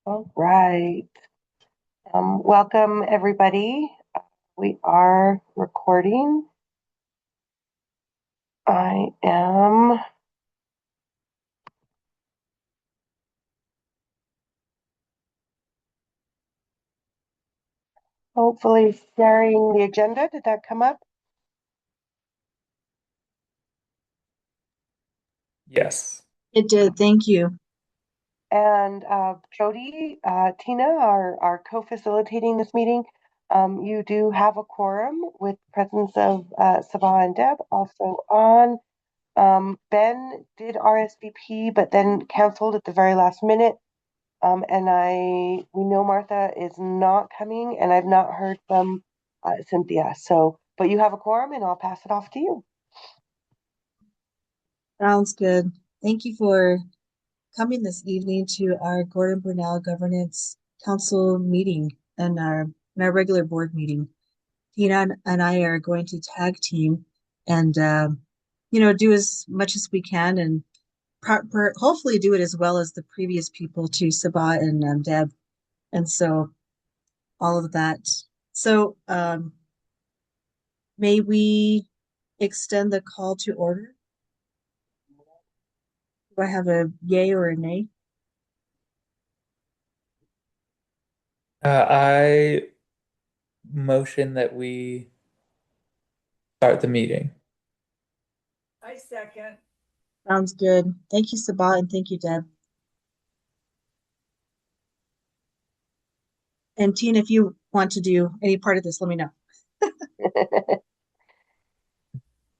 All right. Welcome, everybody. We are recording. I am hopefully sharing the agenda. Did that come up? Yes. It did. Thank you. And Jody, Tina are co-facilitating this meeting. You do have a quorum with presence of Sabah and Deb also on. Ben did RSVP, but then canceled at the very last minute. And we know Martha is not coming, and I've not heard from Cynthia. So, but you have a quorum, and I'll pass it off to you. Sounds good. Thank you for coming this evening to our Gordon Burnell Governance Council meeting and our regular board meeting. Tina and I are going to tag team and do as much as we can and hopefully do it as well as the previous people to Sabah and Deb. And so all of that. So may we extend the call to order? Do I have a yay or a nay? I motion that we start the meeting. I second. Sounds good. Thank you, Sabah, and thank you, Deb. And Tina, if you want to do any part of this, let me know.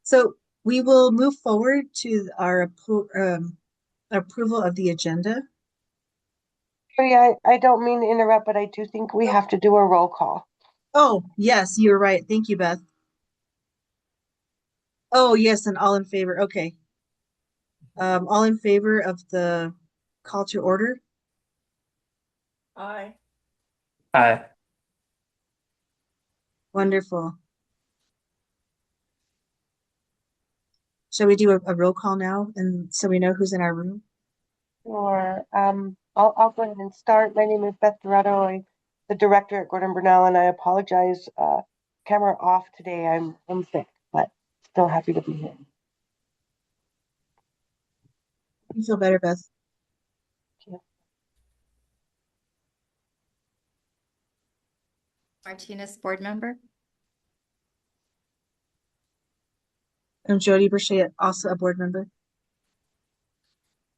So we will move forward to our approval of the agenda. I don't mean to interrupt, but I do think we have to do a roll call. Oh, yes, you're right. Thank you, Beth. Oh, yes, and all in favor. Okay. All in favor of the call to order? Aye. Aye. Wonderful. Shall we do a roll call now and so we know who's in our room? Or I'll go ahead and start. My name is Beth Dorado. I'm the director at Gordon Burnell, and I apologize. Camera off today. I'm sick, but still happy to be here. You feel better, Beth? Martinez, board member. I'm Jody Brochet, also a board member.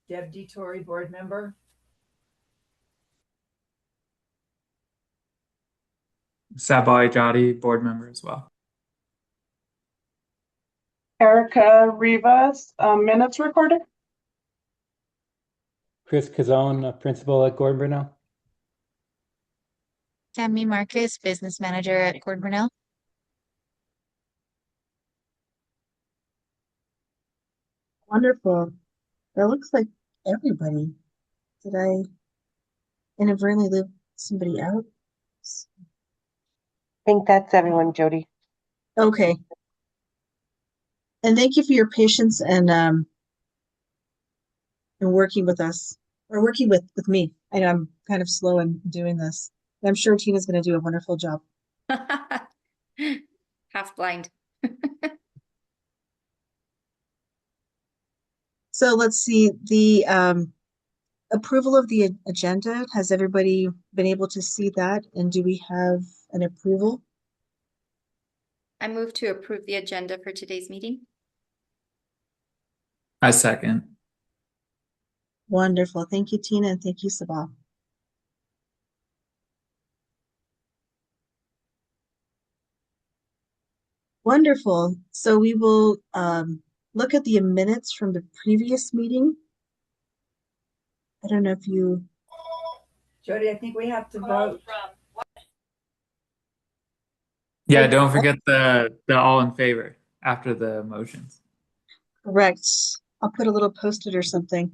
Deb DeTore, board member. Sabai Jati, board member as well. Erica Rivas, minutes recorder. Chris Cazone, principal at Gordon Burnell. Tammy Marcus, business manager at Gordon Burnell. Wonderful. That looks like everybody. Did I inadvertently leave somebody out? I think that's everyone, Jody. Okay. And thank you for your patience and working with us or working with me. I know I'm kind of slow in doing this. I'm sure Tina's going to do a wonderful job. Half blind. So let's see the approval of the agenda. Has everybody been able to see that? And do we have an approval? I move to approve the agenda for today's meeting. I second. Wonderful. Thank you, Tina, and thank you, Sabah. Wonderful. So we will look at the minutes from the previous meeting. I don't know if you... Jody, I think we have to vote. Yeah, don't forget the all in favor after the motions. Correct. I'll put a little post-it or something.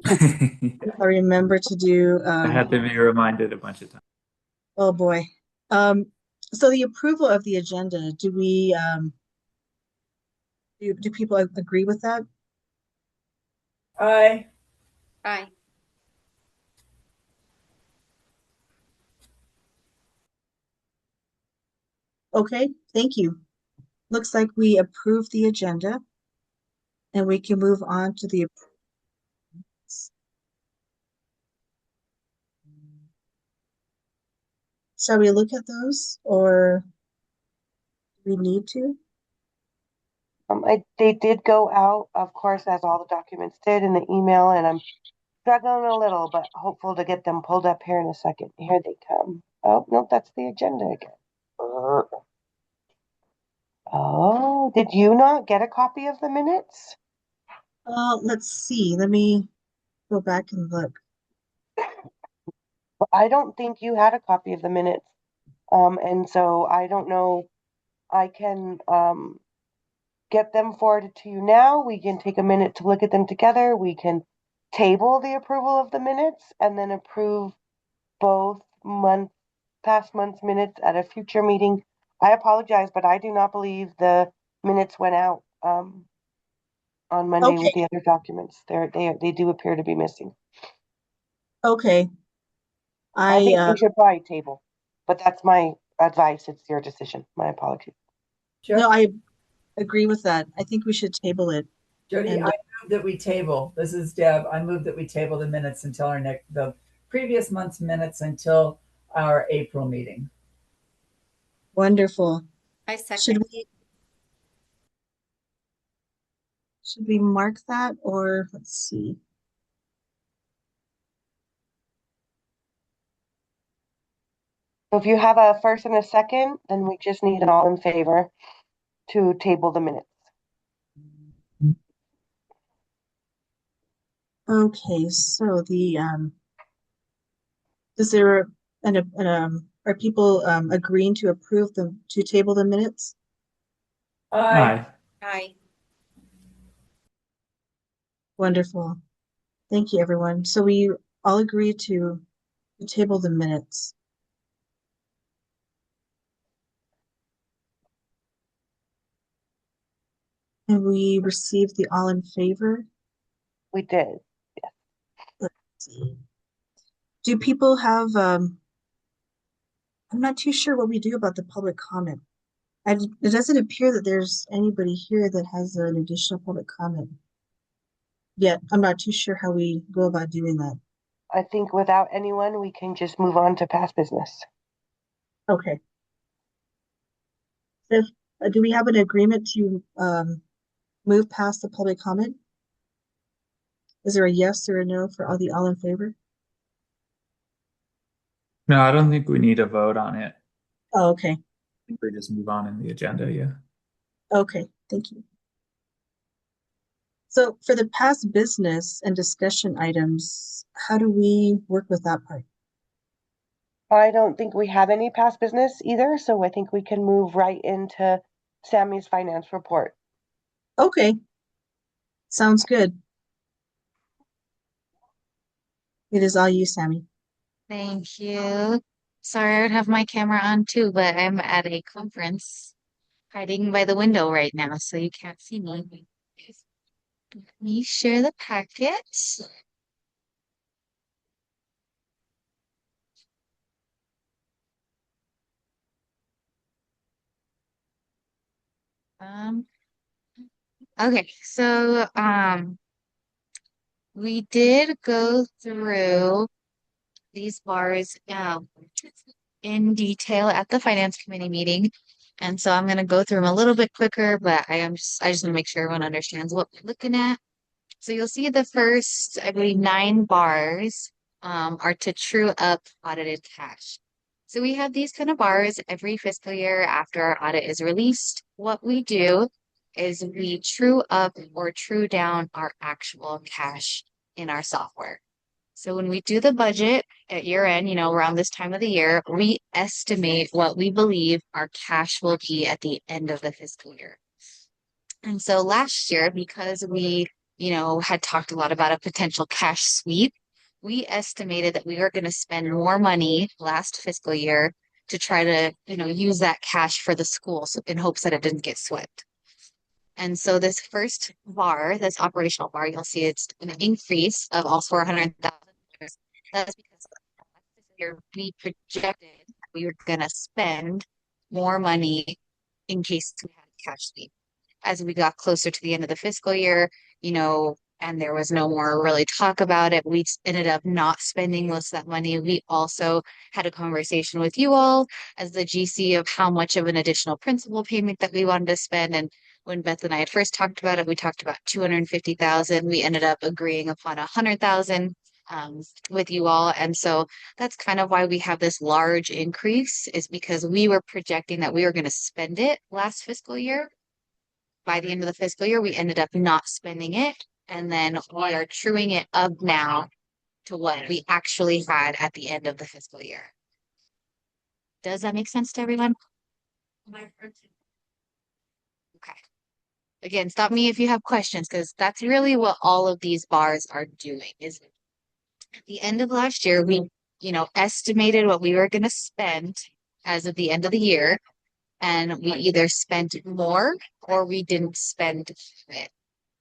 I I remember to do... had to be reminded a bunch of times. Oh boy. So the approval of the agenda, do we do people agree with that? Aye. Aye. Okay, thank you. Looks like we approved the agenda and we can move on to the Shall we look at those or do we need to? They did go out, of course, as all the documents did in the email, and I'm struggling a little, but hopeful to get them pulled up here in a second. Here they come. Oh, no, that's the agenda again. Oh, did you not get a copy of the minutes? Let's see. Let me go back and look. I don't think you had a copy of the minutes. And so I don't know. I can get them forwarded to you now. We can take a minute to look at them together. We can table the approval of the minutes and then approve both past month's minutes at a future meeting. I apologize, but I do not believe the minutes went out on Monday with Okay, the other documents. They do appear to be missing. okay. I think I we should probably table, but that's my advice. It's your decision. My apologies. no, Jody, I agree with that. I think we should table it. Jody, And I move that we table. This is Deb. I move that we table the minutes until the previous month's minutes until our April meeting. wonderful. I Should second. we mark that or let's see. So if you have a first and a second, then we just need an all in favor to table the minutes. Okay, so the is there are people agreeing to approve to table the minutes? Aye. Aye. Wonderful. Thank you, everyone. So we all agree to table the minutes. And we received the all in favor. We did. Let's see. Do people have I'm not too sure what we do about the public comment. It doesn't appear that there's anybody here that has an additional public comment. Yet I'm not too sure how we go about doing that. I think without anyone, we can just move on to past business. Okay. So do we have an agreement to move past the public comment? Is there a yes or a no for all in favor? No, I don't think we need a vote on it. Oh, okay. I think we just move on in the agenda, yeah. Okay, thank you. So for the past business and discussion items, how do we work with that part? I don't think we have any past business either, so I think we can move right into Sammy's finance report. Okay, sounds good. It is all you, Sammy. Thank you. Sorry, I would have my camera on too, but I'm at a conference hiding by the window right now, so you can't see me. Let me share the packet. Um, okay, so we did go through these bars in detail at the finance committee meeting. And so I'm going to go through them a little bit quicker, but I just want to make sure everyone understands what we're looking at. So you'll see the first, I believe, 9 bars are to true up audited cash. So we have these kind of bars every fiscal year after our audit is released. What we do is we true up or true down our actual cash in our software. So when we do the budget at year end, around this time of the year, we estimate what we believe our cash will be at the end of the fiscal year. And so last year, because we, had talked a lot about a potential cash sweep, we estimated that we were going to spend more money last fiscal year to try to, use that cash for the school in hopes that it didn't get swept. And so this first bar, this operational bar, you'll see it's an increase of all $400,000. That's because last year we projected we were going to spend more money in case we had a cash sweep. As we got closer to the end of the fiscal year, and there was no more really talk about it, we ended up not spending most of that money. We also had a conversation with you all as the GC of how much of an additional principal payment that we wanted to spend. And when Beth and I had first talked about it, we talked about 250,000. We ended up agreeing upon 100,000 with you all. And so that's kind of why we have this large increase, is because we were projecting that we were going to spend it last fiscal year. By the end of the fiscal year, we ended up not spending it. And then we are truing it up now to what we actually had at the end of the fiscal year. Does that make sense to everyone? Okay. Again, stop me if you have questions, because that's really what all of these bars are doing. Is at the end of last year, we, estimated what we were going to spend as of the end of the year, and we either spent more or we didn't spend it.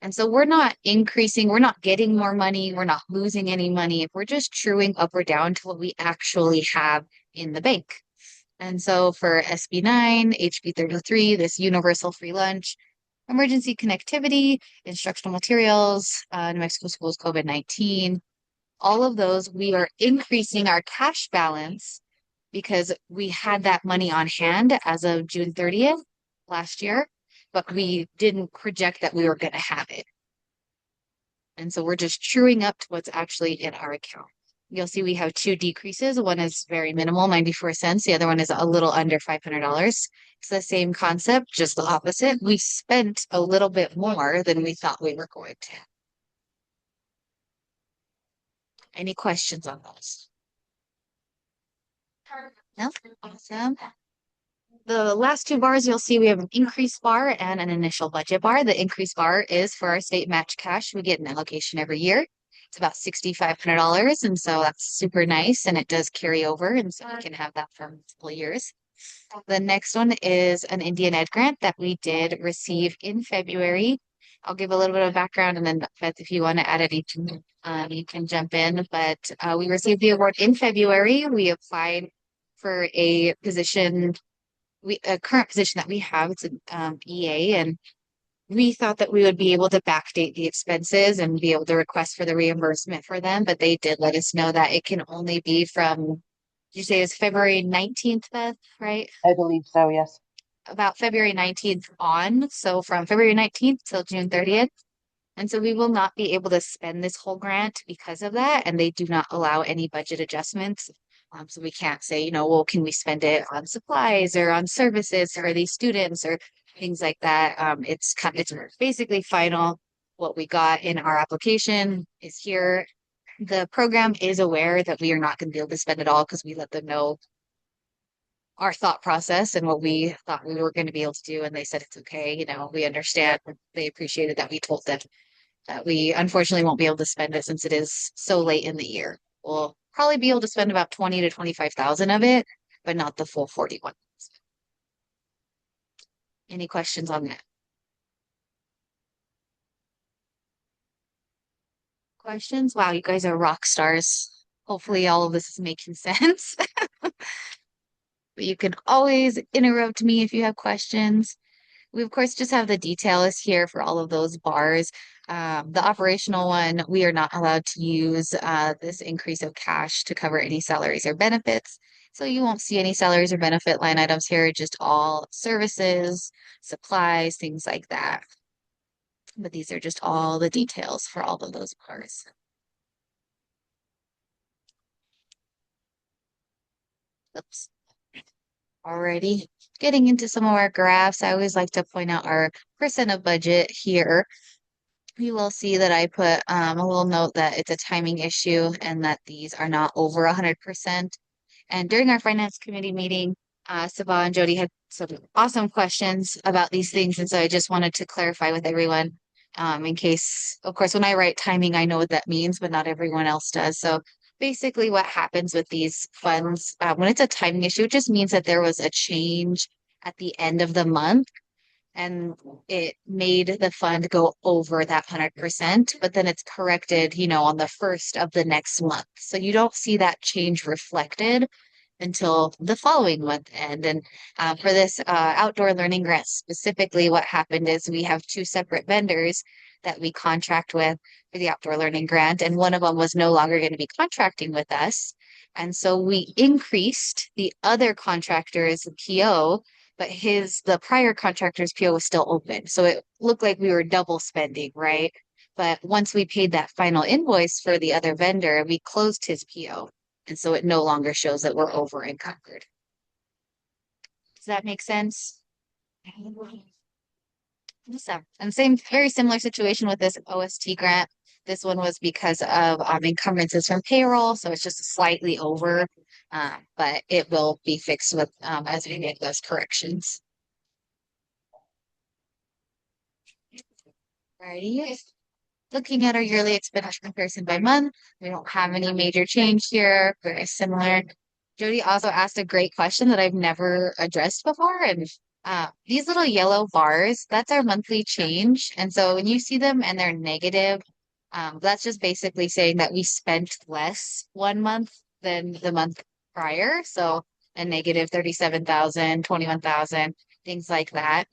And so we're not increasing, we're not getting more money, we're not losing any money. We're just truing up or down to what we actually have in the bank. And so for SB 9, HB 33, this universal free lunch, emergency connectivity, instructional materials, New Mexico Schools COVID-19, all of those, we are increasing our cash balance because we had that money on hand as of June 30th last year, but we didn't project that we were going to have it. And so we're just truing up to what's actually in our account. You'll see we have two decreases. One is very minimal, 94 cents. The other one is a little under $500. It's the same concept, just the opposite. We spent a little bit more than we thought we were going to. Any questions on those? No? Awesome. The last two bars, you'll see we have an increase bar and an initial budget bar. The increase bar is for our state match cash. We get an allocation every year. It's about $6,500. And so that's super nice. And it does carry over. And so we can have that for multiple years. The next one is an Indian Ed grant that we did receive in February. I'll give a little bit of background, and then Beth, if you want to add anything, you can jump in. But we received the award in February. We applied for a position, a current position that we have. It's an EA, and we thought that we would be able to backdate the expenses and be able to request for the reimbursement for them. But they did let us know that it can only be from, did you say it's February 19th, Beth, right? I believe so, yes. About February 19th on. So from February 19th till June 30th. And so we will not be able to spend this whole grant because of that. And they do not allow any budget adjustments. So we can't say, well, can we spend it on supplies or on services for these students or things like that. It's basically final. What we got in our application is here. The program is aware that we are not going to be able to spend it all because we let them know our thought process and what we thought we were going to be able to do. And they said, it's okay. We understand. They appreciated that we told them that we unfortunately won't be able to spend it since it is so late in the year. We'll probably be able to spend about 20 to 25,000 of it, but not the full 41. Any questions on that? Questions? Wow, you guys are rock stars. Hopefully all of this is making sense. But you can always interrupt me if you have questions. We, of course, just have the details here for all of those bars. The operational one, we are not allowed to use this increase of cash to cover any salaries or benefits. So you won't see any salaries or benefit line items here, just all services, supplies, things like that. But these are just all the details for all of those bars. Oops. Alrighty, getting into some of our graphs, I always like to point out our percent of budget here. You will see that I put a little note that it's a timing issue and that these are not over 100%. And during our finance committee meeting, Sabah and Jody had some awesome questions about these things. And so I just wanted to clarify with everyone in case, of course, when I write timing, I know what that means, but not everyone else does. So basically what happens with these funds, when it's a timing issue, it just means that there was a change at the end of the month and it made the fund go over that 100%, but then it's corrected, on the first of the next month. So you don't see that change reflected until the following month end. And for this outdoor learning grant specifically, what happened is we have two separate vendors that we contract with for the outdoor learning grant, and one of them was no longer going to be contracting with us. And so we increased the other contractor's PO, but the prior contractor's PO was still open. So it looked like we were double spending, right? But once we paid that final invoice for the other vendor, we closed his PO. And so it no longer shows that we're over encumbered. Does that make sense? So, and same, very similar situation with this OST grant. This one was because of encumbrances from payroll, so it's just slightly over, but it will be fixed with as we make those corrections. Alrighty. Looking at our yearly expenditure comparison by month, we don't have any major change here. Very similar. Jody also asked a great question that I've never addressed before, and these little yellow bars, that's our monthly change. And so when you see them and they're negative, that's just basically saying that we spent less one month than the month prior. So a negative 37,000, 21,000, things like that.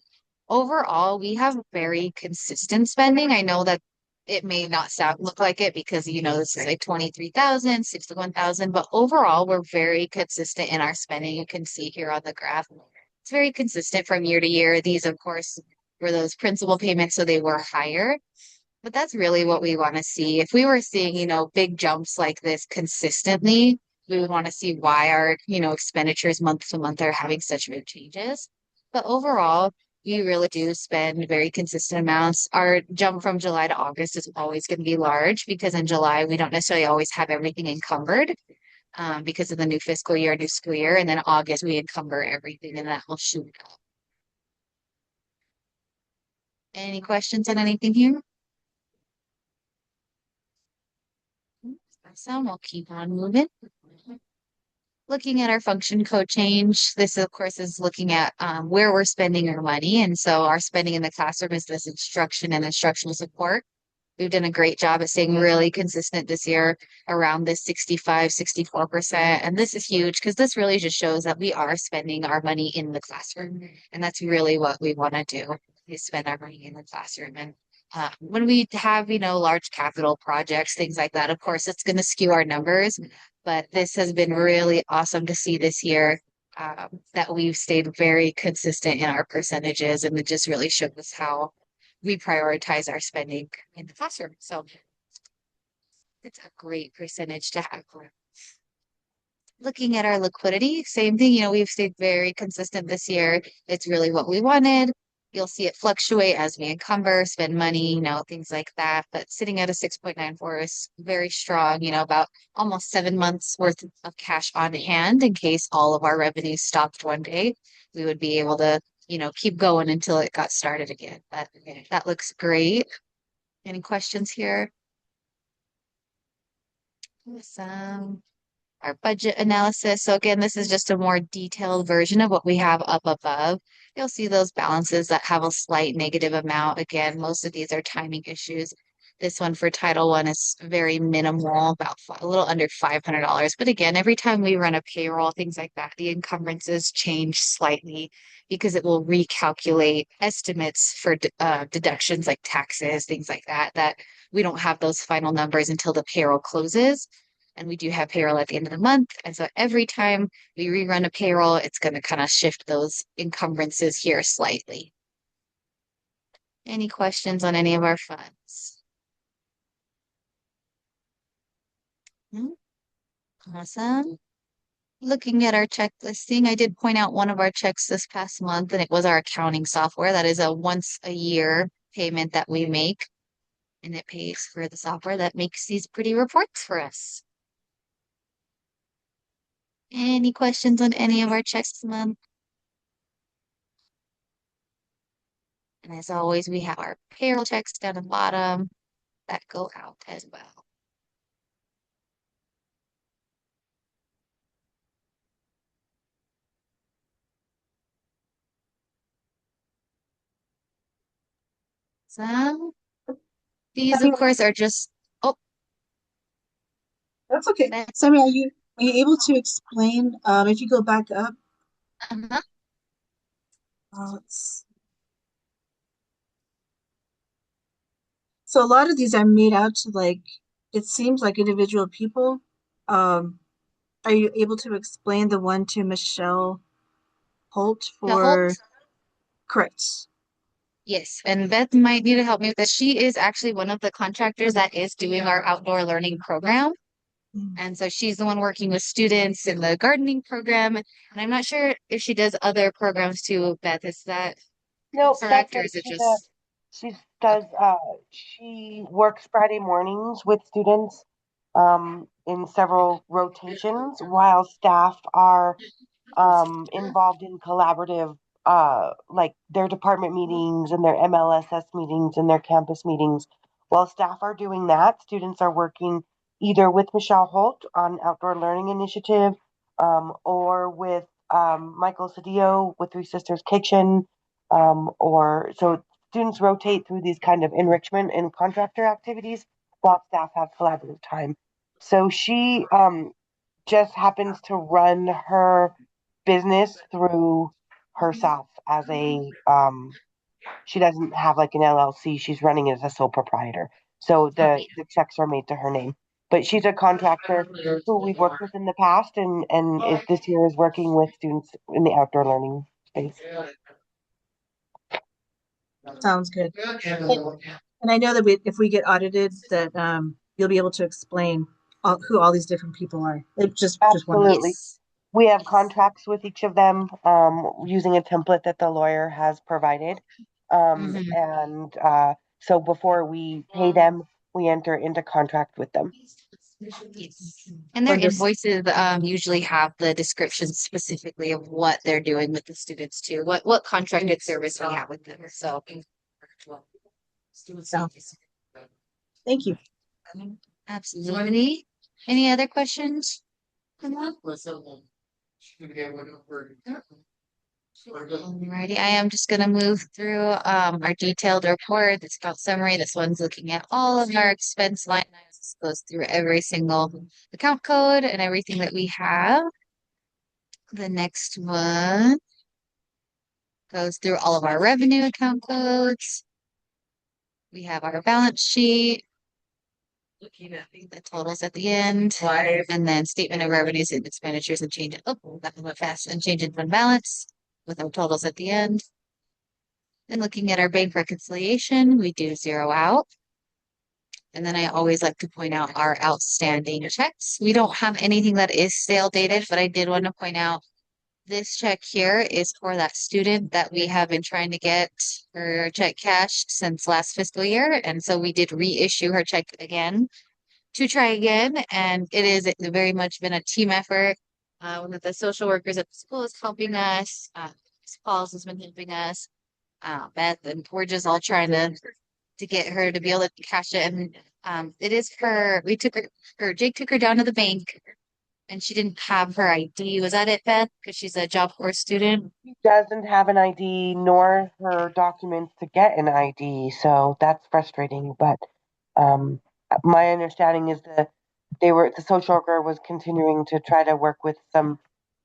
Overall, we have very consistent spending. I know that it may not look like it because, you know, this is like 23,000, 61,000, but overall, we're very consistent in our spending. You can see here on the graph. It's very consistent from year to year. These, of course, were those principal payments, so they were higher. But that's really what we want to see. If we were seeing, you know, big jumps like this consistently, we would want to see why our, you know, expenditures month to month are having such big changes. But overall, we really do spend very consistent amounts. Our jump from July to August is always going to be large because in July, we don't necessarily always have everything encumbered because of the new fiscal year, new school year. And then August, we encumber everything and that will shoot up. Any questions on anything here? So we'll keep on moving. Looking at our function code change, this of course is looking at where we're spending our money. And so our spending in the classroom is this instruction and instructional support. We've done a great job at staying really consistent this year around this 65, 64%. And this is huge because this really just shows that we are spending our money in the classroom. And that's really what we want to do is spend our money in the classroom. And when we have, you know, large capital projects, things like that, of course, it's going to skew our numbers. But this has been really awesome to see this year that we've stayed very consistent in our percentages. And it just really shows how we prioritize our spending in the classroom. So it's a great percentage to have. Looking at our liquidity, same thing, you know, we've stayed very consistent this year. It's really what we wanted. You'll see it fluctuate as we encumber, spend money, you know, things like that. But sitting at a 6.94 is very strong, you know, about almost 7 months worth of cash on hand in case all of our revenues stopped one day. We would be able to, you know, keep going until it got started again. But that looks great. Any questions here? Awesome. Our budget analysis. So again, this is just a more detailed version of what we have up above. You'll see those balances that have a slight negative amount. Again, most of these are timing issues. This one for Title I is very minimal, about a little under $500. But again, every time we run a payroll, things like that, the encumbrances change slightly because it will recalculate estimates for deductions like taxes, things like that, that we don't have those final numbers until the payroll closes. And we do have payroll at the end of the month. And so every time we rerun a payroll, it's going to kind of shift those encumbrances here slightly. Any questions on any of our funds? Awesome. Looking at our check listing, I did point out one of our checks this past month, and it was our accounting software. That is a once a year payment that we make, and it pays for the software that makes these pretty reports for us. Any questions on any of our checks this month? And as always, we have our payroll checks down at the bottom that go out as well. So these, of course, are just, oh, That's okay. That's- Sammy, Are you able to explain, if you go back up, Uh-huh. let's so a lot of these are made out to like, it seems like individual people. Um, are you able to explain the one to Michelle Holt The Holt? for, correct? Yes, and Beth might need to help me with this. She is actually one of the contractors that is doing our outdoor learning program. And so she's the one working with students in the gardening program. And I'm not sure if she does other programs too, Beth. Is that No, that's correct, or it. is it just She does, she works Friday mornings with students in several rotations while staff are involved in collaborative, like their department meetings and their MLSS meetings and their campus meetings. While staff are doing that, students are working either with Michelle Holt on Outdoor Learning Initiative, or with Michael Cedillo with Three Sisters Kitchen, or so students rotate through these kind of enrichment and contractor activities while staff have collaborative time. So she just happens to run her business through herself as a she doesn't have like an LLC. She's running it as a sole proprietor. So the checks are made to her name. But she's a contractor who we've worked with in the past and this year is working with students in the outdoor learning space. Sounds good. And I know that if we get audited, that you'll be able to explain who all these different people are. It just one. Absolutely. yes? We have contracts with each of them using a template that the lawyer has provided. Mhm. And so before we pay them, we enter into contract with them. Yes. And their Understood. invoices usually have the description specifically of what they're doing with the students too, what contracted service we have with them. So Thank you. absolutely. Any other questions? Alrighty, I am just gonna move through our detailed report, the account summary. This one's looking at all of our expense line items. This goes through every single account code and everything that we have. The next one goes through all of our revenue account codes. We have our balance sheet, the totals at the end, and then statement of revenues and expenditures and change. Oh, that went fast. And change in fund balance with our totals at the end. And looking at our bank reconciliation, we do zero out. And then I always like to point out our outstanding checks. We don't have anything that is stale dated, but I did want to point out this check here is for that student that we have been trying to get her check cashed since last fiscal year. And so we did reissue her check again to try again. And it is very much been a team effort. One of the social workers at the school is helping us. Paul's has been helping us. Beth, and we're just all trying to get her to be able to cash it. And it is her. We took her. Jake took her down to the bank, and she didn't have her ID. Was that it, Beth? Because she's a Job Corps student. She doesn't have an ID nor her documents to get an ID, so that's frustrating. But um, my understanding is that the social worker was continuing to try to work with some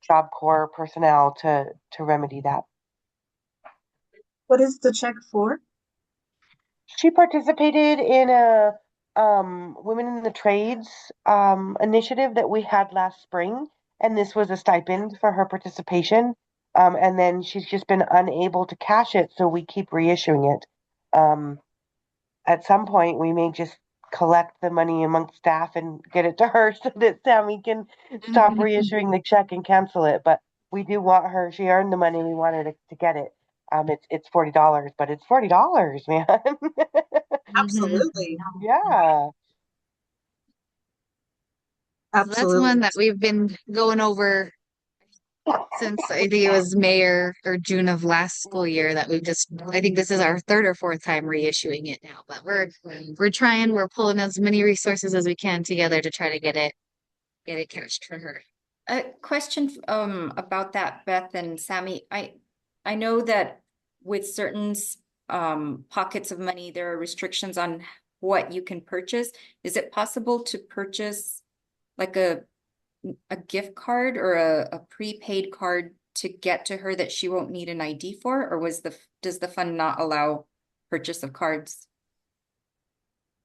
Job Corps personnel to remedy that. What is the check for? She participated in a Women in the Trades initiative that we had last spring, and this was a stipend for her participation. And then she's just been unable to cash it, so we keep reissuing it. At some point, we may just collect the money amongst staff and get it to her so that Sammy can stop reissuing the check and cancel it. But we do want her. She earned the money. We want her to get it. It's $40, but it's $40, man. Absolutely. Yeah. So that's Absolutely. one that we've been going over since I think it was May or June of last school year that I think this is our third or fourth time reissuing it now, but we're trying, we're pulling as many resources as we can together to try to get it cashed for her. A question about that, Beth and Sammy. I know that with certain pockets of money, there are restrictions on what you can purchase. Is it possible to purchase like a a gift card or a prepaid card to get to her that she won't need an ID for, or does the fund not allow purchase of cards?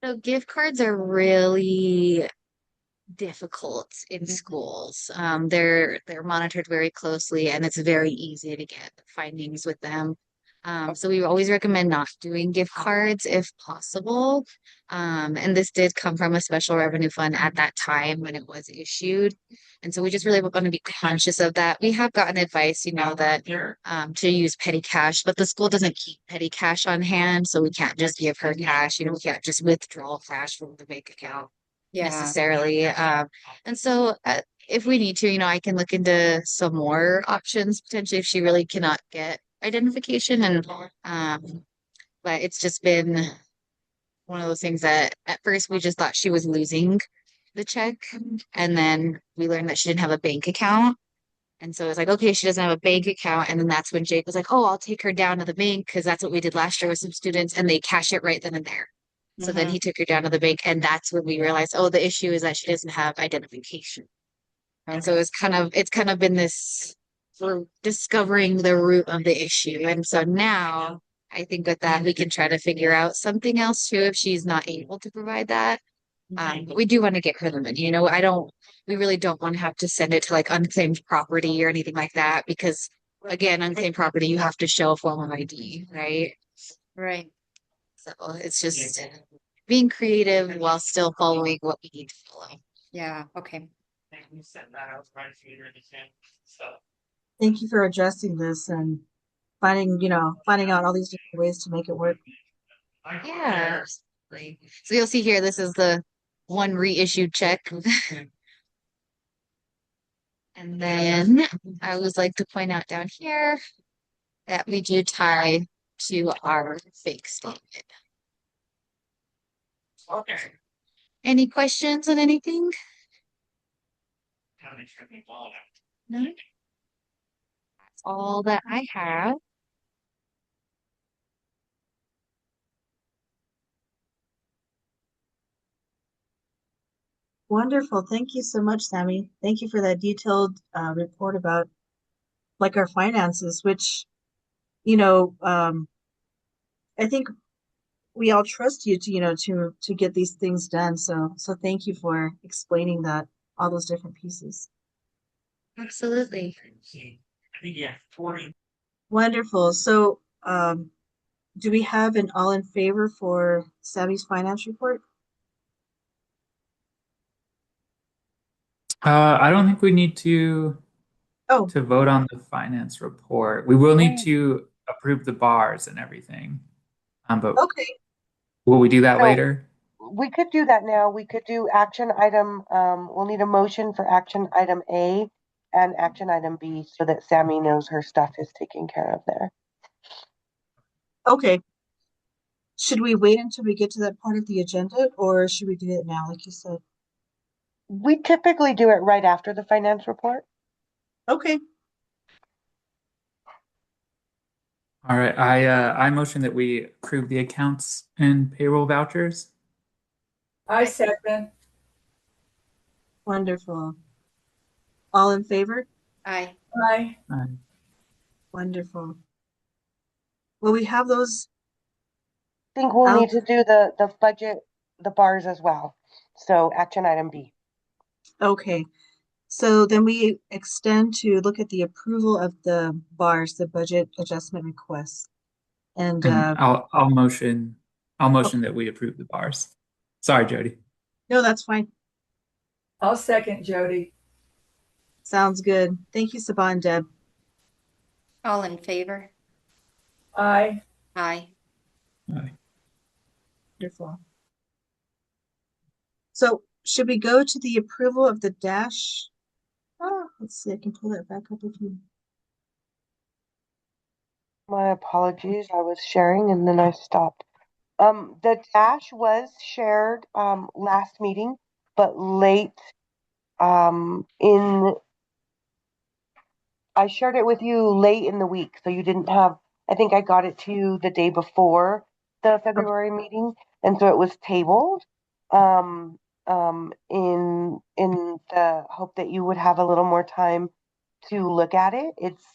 So gift cards are really difficult in schools. They're monitored very closely, and it's very easy to get findings with them. So we always recommend not doing gift cards if possible. And this did come from a special revenue fund at that time when it was issued. And so we just really want to be conscious of that. We have gotten advice, that to use petty cash, but the school doesn't keep petty cash on hand, so we can't just give her cash. We can't just withdraw cash from the bank account Yeah, necessarily. And so if we need to, I can look into some more options potentially if she really cannot get identification. And but it's just been one of those things that at first we just thought she was losing the check, and then we learned that she didn't have a bank account. And so it's like, okay, she doesn't have a bank account. And then that's when Jake was like, oh, I'll take her down to the bank, because that's what we did last year with some students, and they cash it right then and there. So then he took her down to the bank, and that's when we realized, oh, the issue is that she doesn't have identification. And so it's kind of been this, we're discovering the root of the issue. And so now I think with that we can try to figure out something else too if she's not able to provide that. But we do want to get her the money. We really don't want to have to send it to like unclaimed property or anything like that, because again, unclaimed property, you have to show a form of ID, right? right. So it's just being creative while still following what we need to follow. Yeah, okay. Thank you for addressing this and finding out all these different ways to make it work. Yeah, absolutely. So you'll see here, this is the one reissued check. And then I always like to point out down here that we do tie to our fake statement. Any questions on anything? No? That's all that I have. Wonderful. Thank you so much, Sammy. Thank you for that detailed report about like our finances, which, I think we all trust you to get these things done. So thank you for explaining that, all those different pieces. Absolutely. Wonderful. So do we have an all in favor for Sammy's finance report? I don't think we need to Oh, vote on the finance report. We will need to approve the bars and everything. But okay. will we do that No. later? We could do that now. We could do action item, we'll need a motion for action item A and action item B so that Sammy knows her stuff is taken care of there. Okay. Should we wait until we get to that part of the agenda, or should we do it now, like you said? We typically do it right after the finance report. Okay. All right. I motion that we approve the accounts and payroll vouchers. I second. Wonderful. All in favor? Aye. Aye. Wonderful. Well, we have those. I think we'll need to do the budget, the bars as well. So action item B. Okay. So then we extend to look at the approval of the bars, the budget adjustment requests. And I'll motion that we approve the bars. Sorry, Jody. no, that's fine. I'll second Jody. Sounds good. Thank you, Sabah and Deb. All in favor? Aye. Aye. Aye. Wonderful. So should we go to the approval of the dash? Oh, let's see, I can pull that back up with you. My apologies. I was sharing and then I stopped. The dash was shared last meeting, but late I shared it with you late in the week, so you didn't have, I think I got it to you the day before the February meeting, and so it was tabled. in the hope that you would have a little more time to look at it. It's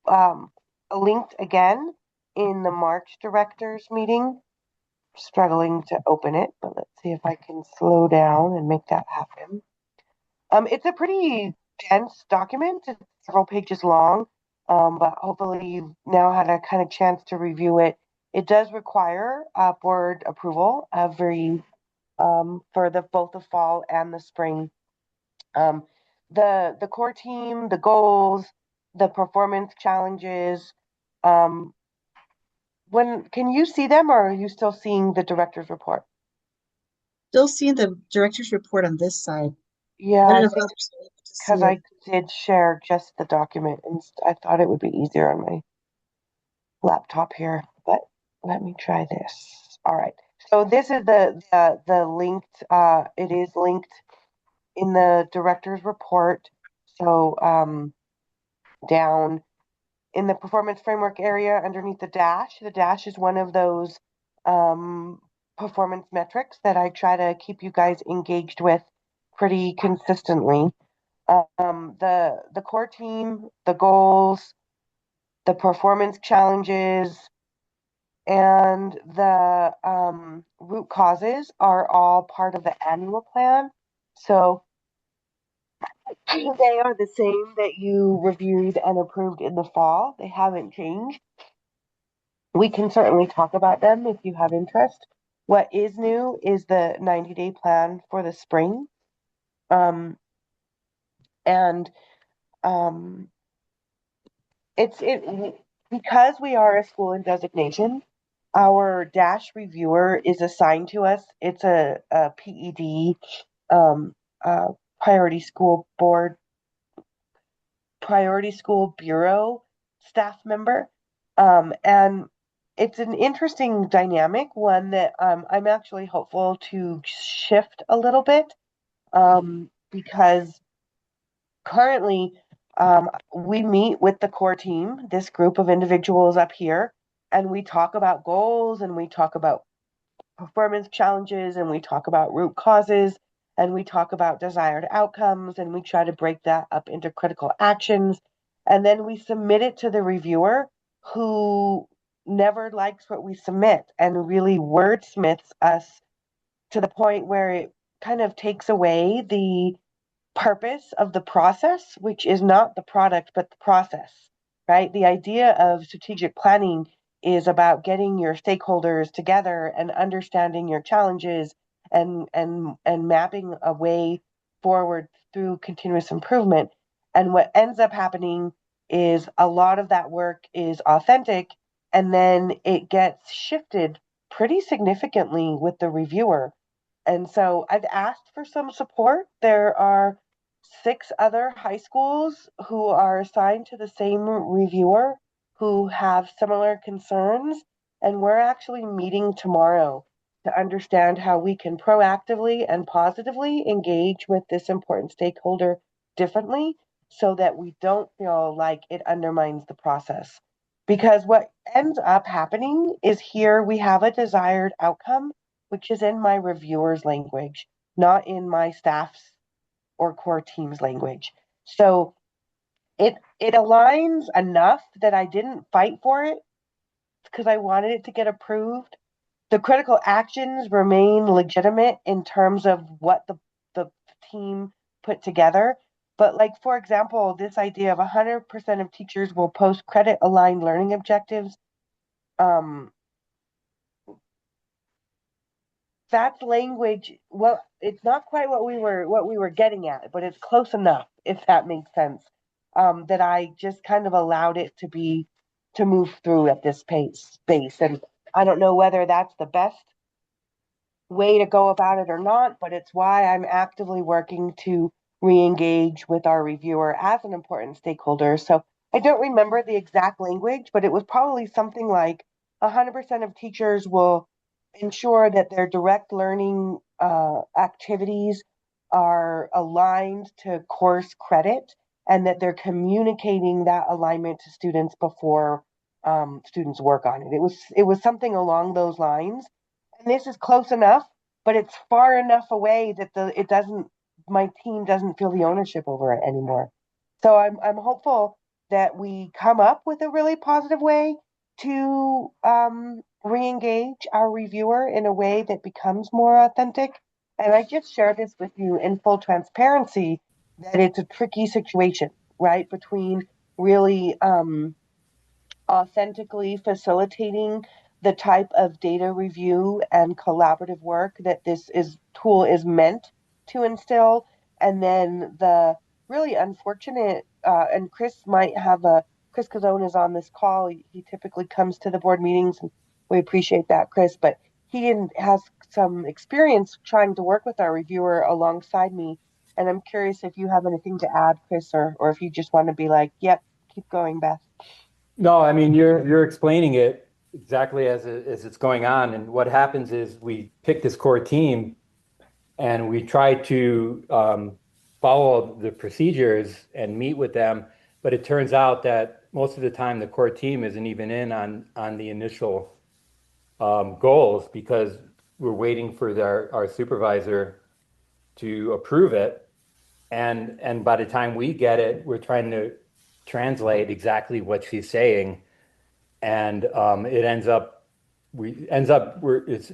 um, linked again in the March directors meeting. Struggling to open it, but let's see if I can slow down and make that happen. It's a pretty dense document. It's several pages long, but hopefully you've now had a kind of chance to review it. It does require board approval for both the fall and the spring. The core team, the goals, the performance challenges. Can you see them, or are you still seeing the director's report? Still seeing the director's report on this side. Yeah, I don't I know if think others are able to see because it. I did share just the document, and I thought it would be easier on my laptop here. But let me try this. All right. So this is the linked. It is linked in the director's report. So down in the performance framework area underneath the dash is one of those performance metrics that I try to keep you guys engaged with pretty consistently. The core team, the goals, the performance challenges, and the root causes are all part of the annual plan. So they are the same that you reviewed and approved in the fall. They haven't changed. We can certainly talk about them if you have interest. What is new is the 90-day plan for the spring. And because we are a school in designation, our DASH reviewer is assigned to us. It's a PED, um, Priority School Board, Priority School Bureau staff member. And it's an interesting dynamic, one that I'm actually hopeful to shift a little bit, because currently we meet with the core team, this group of individuals up here, and we talk about goals and we talk about performance challenges and we talk about root causes and we talk about desired outcomes and we try to break that up into critical actions. And then we submit it to the reviewer, who never likes what we submit and really wordsmiths us to the point where it kind of takes away the purpose of the process, which is not the product, but the process, right? The idea of strategic planning is about getting your stakeholders together and understanding your challenges and mapping a way forward through continuous improvement. And what ends up happening is a lot of that work is authentic, and then it gets shifted pretty significantly with the reviewer. And so I've asked for some support. There are 6 other high schools who are assigned to the same reviewer who have similar concerns. And we're actually meeting tomorrow to understand how we can proactively and positively engage with this important stakeholder differently so that we don't feel like it undermines the process. Because what ends up happening is here we have a desired outcome, which is in my reviewer's language, not in my staff's or core team's language. So it aligns enough that I didn't fight for it because I wanted it to get approved. The critical actions remain legitimate in terms of what the team put together. But like, for example, this idea of 100% of teachers will post credit aligned learning objectives. That's language. Well, it's not quite what we were getting at, but it's close enough, if that makes sense. That I just kind of allowed it to move through at this pace. And I don't know whether that's the best way to go about it or not, but it's why I'm actively working to re-engage with our reviewer as an important stakeholder. So I don't remember the exact language, but it was probably something like 100% of teachers will ensure that their direct learning activities are aligned to course credit and that they're communicating that alignment to students before students work on it. It was something along those lines. And this is close enough but it's far enough away that my team doesn't feel the ownership over it anymore. So I'm hopeful that we come up with a really positive way to re-engage our reviewer in a way that becomes more authentic. And I just share this with you in full transparency that it's a tricky situation, right? Between really authentically facilitating the type of data review and collaborative work that tool is meant to instill, and then the really unfortunate and Chris Cazone is on this call. He typically comes to the board meetings, and we appreciate that, Chris, but has some experience trying to work with our reviewer alongside me. And I'm curious if you have anything to add, Chris, or if you just want to be like, yep, keep going, Beth. No, I mean, you're explaining it exactly as it's going on. And what happens is we pick this core team and we try to follow the procedures and meet with them. But it turns out that most of the time the core team isn't even in on the initial goals because we're waiting for our supervisor to approve it. And by the time we get it, we're trying to translate exactly what she's saying. And it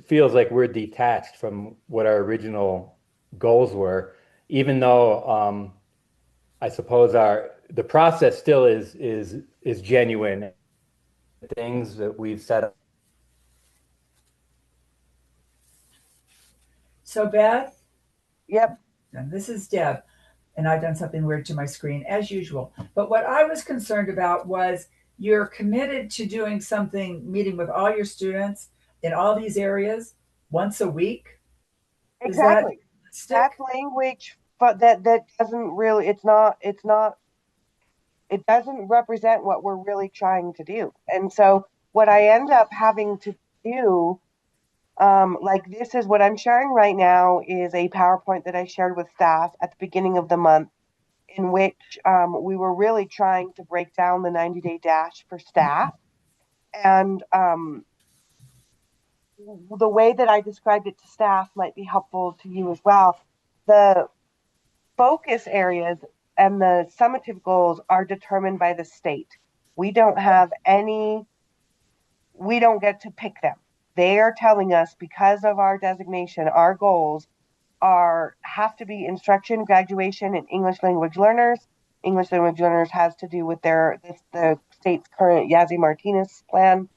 feels like we're detached from what our original goals were, even though I suppose the process still is genuine. Things that we've set up. So Beth, Yep. and this is Deb, and I've done something weird to my screen as usual. But what I was concerned about was you're committed to doing something, meeting with all your students in all these areas once a week. Exactly. Is that stick? That's language, but that doesn't really, it doesn't represent what we're really trying to do. And so what I end up having to do, like this is what I'm sharing right now, is a PowerPoint that I shared with staff at the beginning of the month, in which we were really trying to break down the 90-day dash for staff. And the way that I described it to staff might be helpful to you as well. The focus areas and the summative goals are determined by the state. We don't get to pick them. They are telling us, because of our designation, our goals have to be instruction, graduation, and English language learners. English language learners has to do with the state's current Yazzie Martinez plan,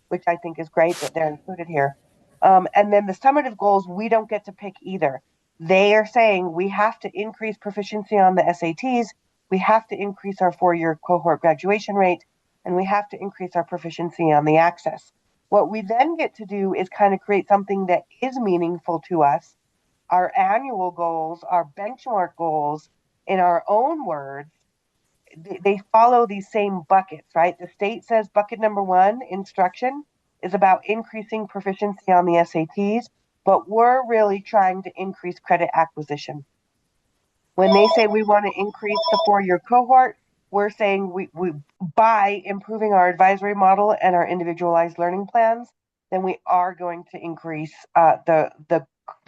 which I think is great that they're included here. And then the summative goals, we don't get to pick either. They are saying we have to increase proficiency on the SATs, we have to increase our 4-year cohort graduation rate, and we have to increase our proficiency on the access. What we then get to do is kind of create something that is meaningful to us. Our annual goals, our benchmark goals, in our own words, they follow these same buckets, right? The state says bucket number 1, instruction, is about increasing proficiency on the SATs, but we're really trying to increase credit acquisition. When they say we want to increase the 4-year cohort, we're saying we by improving our advisory model and our individualized learning plans, then we are going to increase the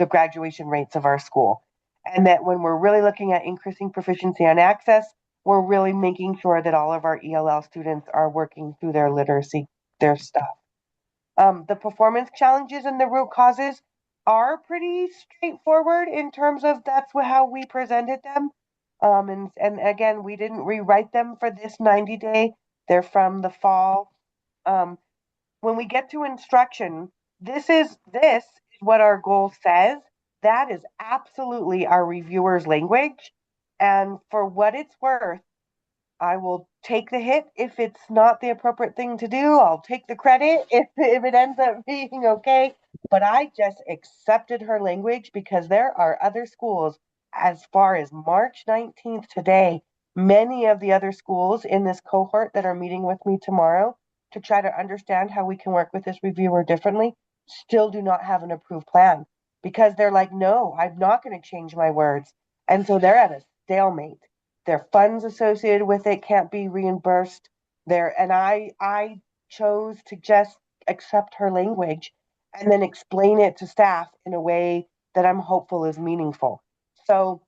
graduation rates of our school. And that when we're really looking at increasing proficiency on access, we're really making sure that all of our ELL students are working through their literacy, their stuff. The performance challenges and the root causes are pretty straightforward in terms of that's how we presented them. And again, we didn't rewrite them for this 90-day. They're from the fall. When we get to instruction, this is what our goal says. That is absolutely our reviewer's language. And for what it's worth, I will take the hit if it's not the appropriate thing to do. I'll take the credit if it ends up being okay. But I just accepted her language because there are other schools, as far as March 19th today, many of the other schools in this cohort that are meeting with me tomorrow to try to understand how we can work with this reviewer differently, still do not have an approved plan because they're like, no, I'm not going to change my words. And so they're at a stalemate. Their funds associated with it can't be reimbursed. And I chose to just accept her language and then explain it to staff in a way that I'm hopeful is meaningful. So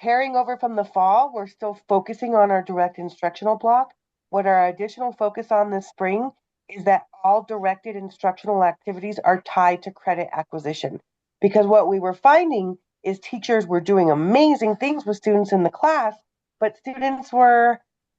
carrying over from the fall, we're still focusing on our direct instructional block. What our additional focus on this spring is that all directed instructional activities are tied to credit acquisition. Because what we were finding is teachers were doing amazing things with students in the class, but students were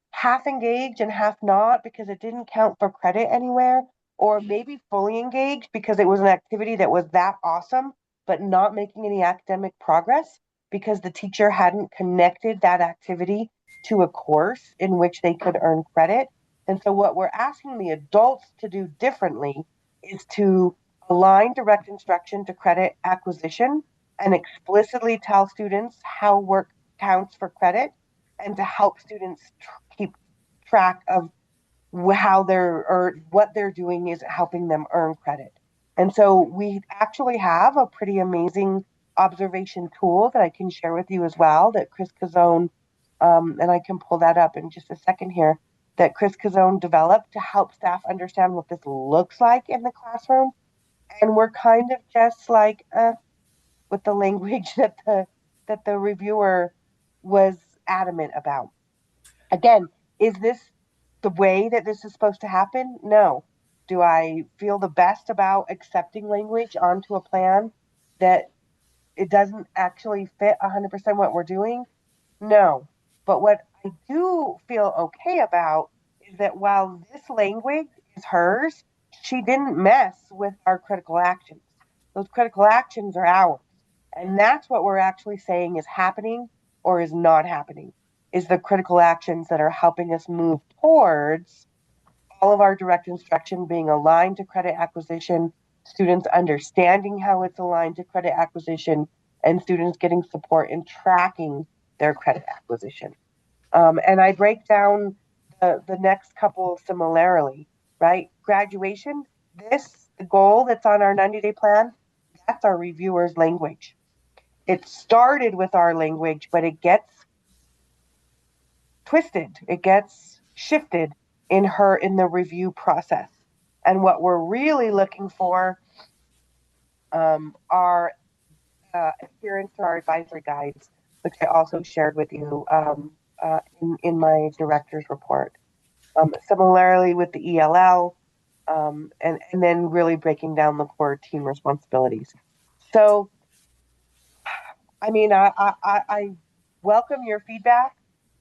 half engaged and half not because it didn't count for credit anywhere, or maybe fully engaged because it was an activity that was that awesome, but not making any academic progress because the teacher hadn't connected that activity to a course in which they could earn credit. And so what we're asking the adults to do differently is to align direct instruction to credit acquisition and explicitly tell students how work counts for credit and to help students keep track of how they're or what they're doing is helping them earn credit. And so we actually have a pretty amazing observation tool that I can share with you as well that Chris Cazone, and I can pull that up in just a second here, that Chris Cazone developed to help staff understand what this looks like in the classroom. And we're kind of just like with the language that the reviewer was adamant about. Again, is this the way that this is supposed to happen? No. Do I feel the best about accepting language onto a plan that it doesn't actually fit 100% what we're doing? No. But what I do feel okay about is that while this language is hers, she didn't mess with our critical actions. Those critical actions are ours. And that's what we're actually saying is happening or is not happening, is the critical actions that are helping us move towards all of our direct instruction being aligned to credit acquisition, students understanding how it's aligned to credit acquisition, and students getting support in tracking their credit acquisition. And I break down the next couple similarly, right? Graduation, the goal that's on our 90-day plan, that's our reviewer's language. It started with our language, but it gets twisted, it gets shifted in the review process. And what we're really looking for are adherence to our advisory guides, which I also shared with you in my director's report. Similarly with the ELL, and then really breaking down the core team responsibilities. So, I mean, I welcome your feedback.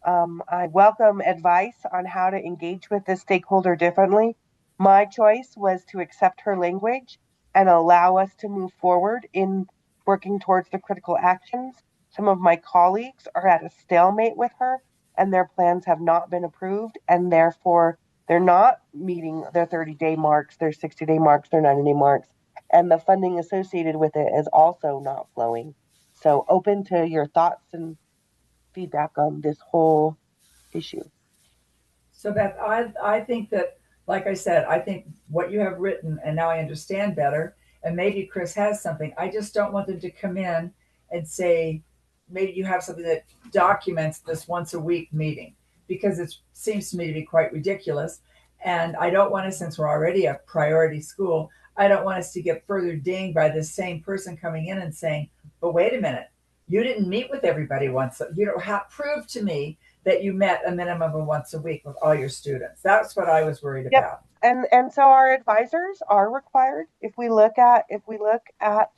I welcome advice on how to engage with the stakeholder differently. My choice was to accept her language and allow us to move forward in working towards the critical actions. Some of my colleagues are at a stalemate with her, and their plans have not been approved, and therefore they're not meeting their 30-day marks, their 60-day marks, their 90-day marks, and the funding associated with it is also not flowing. So open to your thoughts and feedback on this whole issue. So Beth, I think that, like I said, I think what you have written, and now I understand better, and maybe Chris has something. I just don't want them to come in and say, maybe you have something that documents this once a week meeting, because it seems to me to be quite ridiculous. And I don't want to, since we're already a priority school, I don't want us to get further dinged by this same person coming in and saying, but wait a minute, you didn't meet with everybody once. You know, prove to me that you met a minimum of once a week with all your students. That's what I was worried about. And so our advisors are required. If we look at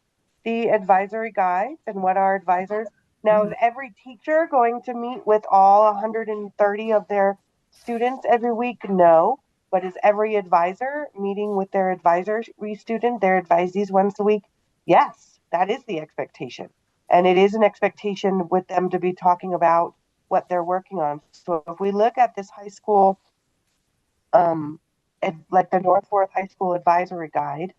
the advisory guides and what our advisors now, is every teacher going to meet with all 130 of their students every week? No. But is every advisor meeting with their advisory student, their advisees once a week? Yes, that is the expectation. And it is an expectation with them to be talking about what they're working on. So if we look at this high school, like the North Forth High School Advisory Guide,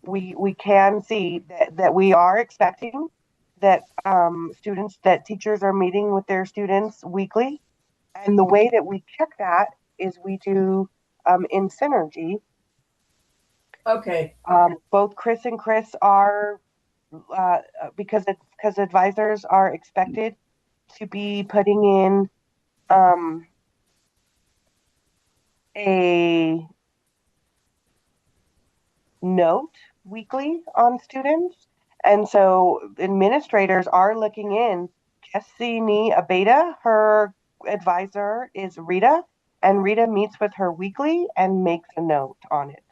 we can see that we are expecting that teachers are meeting with their students weekly. And the way that we check that is we do in Synergy. Okay. Both Chris and Chris are because advisors are expected to be putting in a note weekly on students. And so administrators are looking in. Jessini Abeda, her advisor is Rita, and Rita meets with her weekly and makes a note on it.